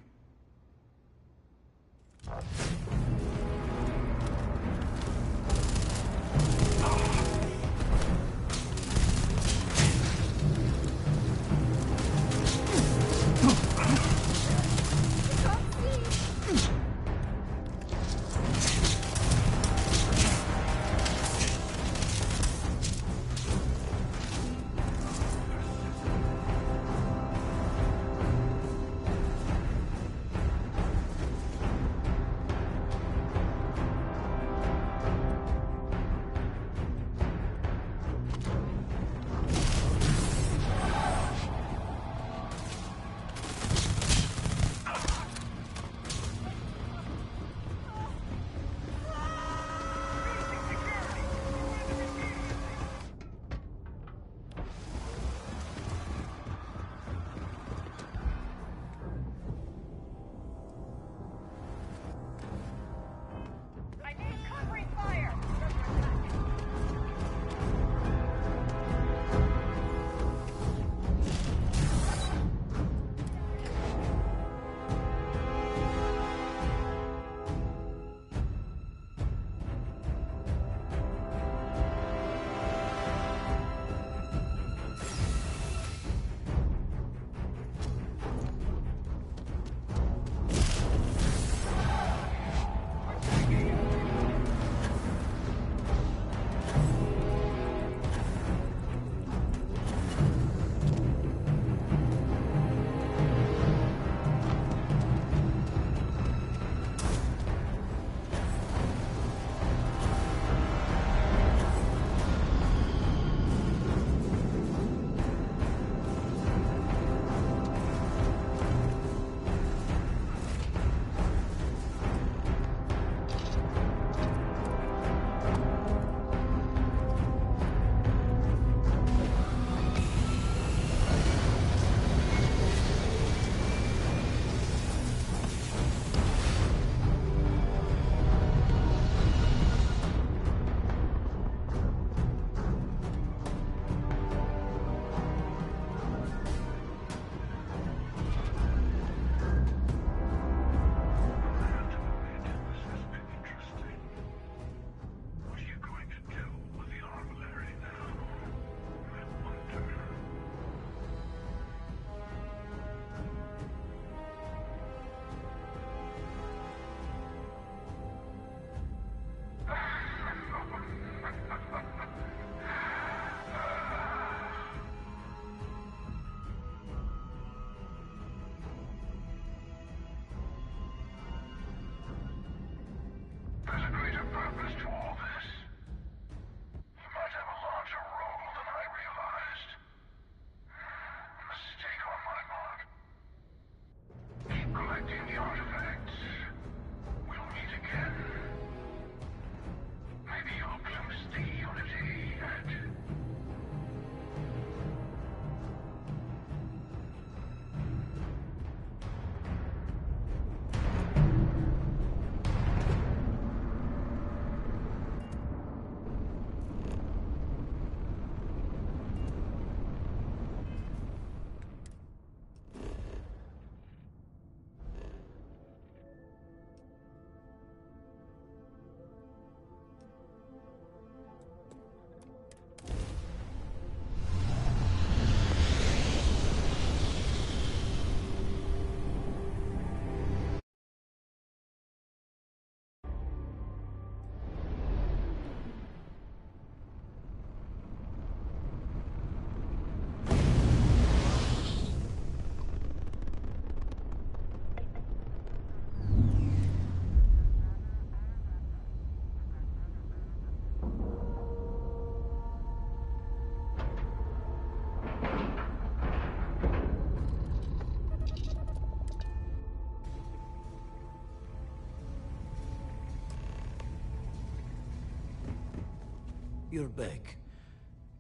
you're back.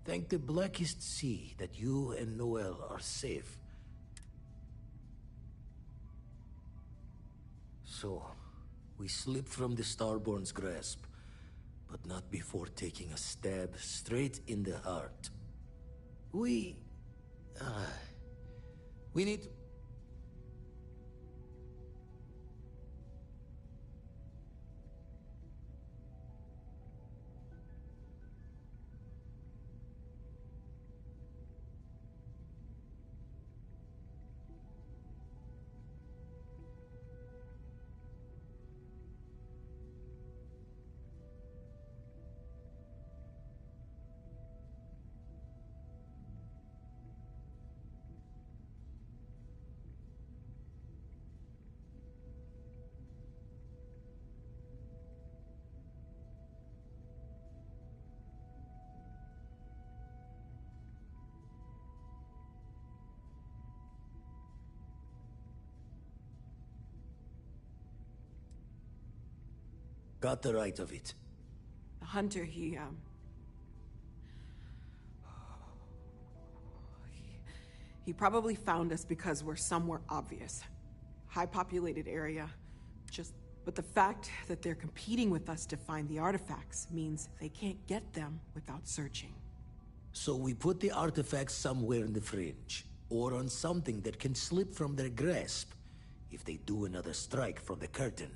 Thank the blackest sea that you and Noel are safe. So, we slipped from the Starborn's grasp, but not before taking a stab straight in the heart. We need to... Got the right of it. The hunter, he probably found us because we're somewhere obvious. High-populated area. But the fact that they're competing with us to find the artifacts means they can't get them without searching. So we put the artifacts somewhere in the fringe, or on something that can slip from their grasp if they do another strike from the curtain.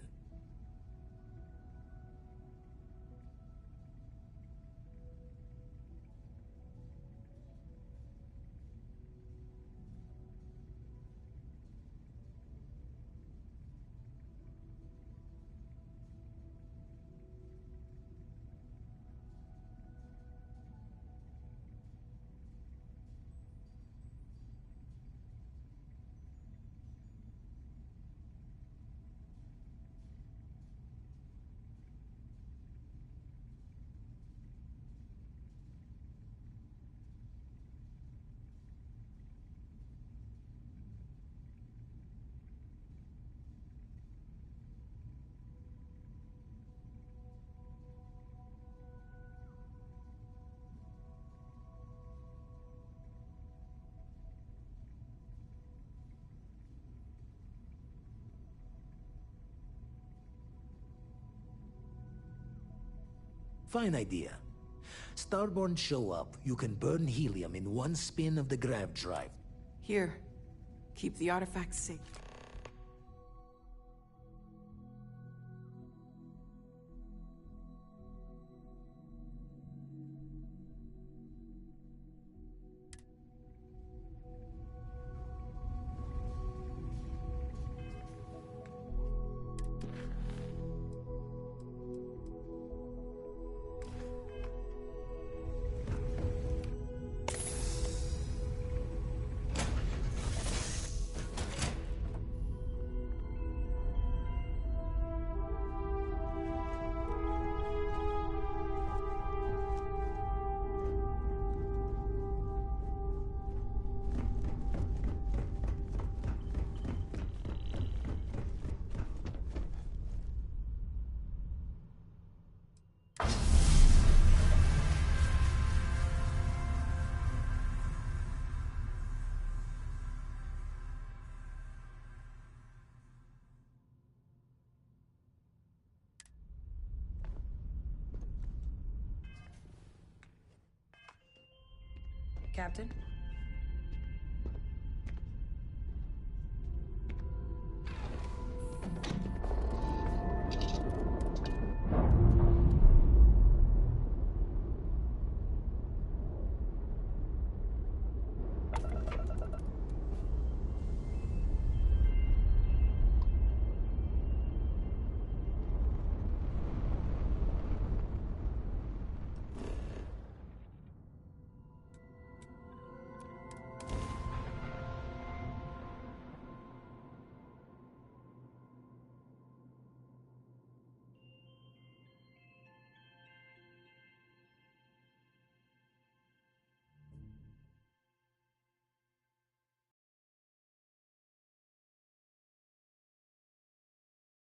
Fine idea. Starborn show up, you can burn helium in one spin of the grav drive. Here, keep the artifacts safe. Captain?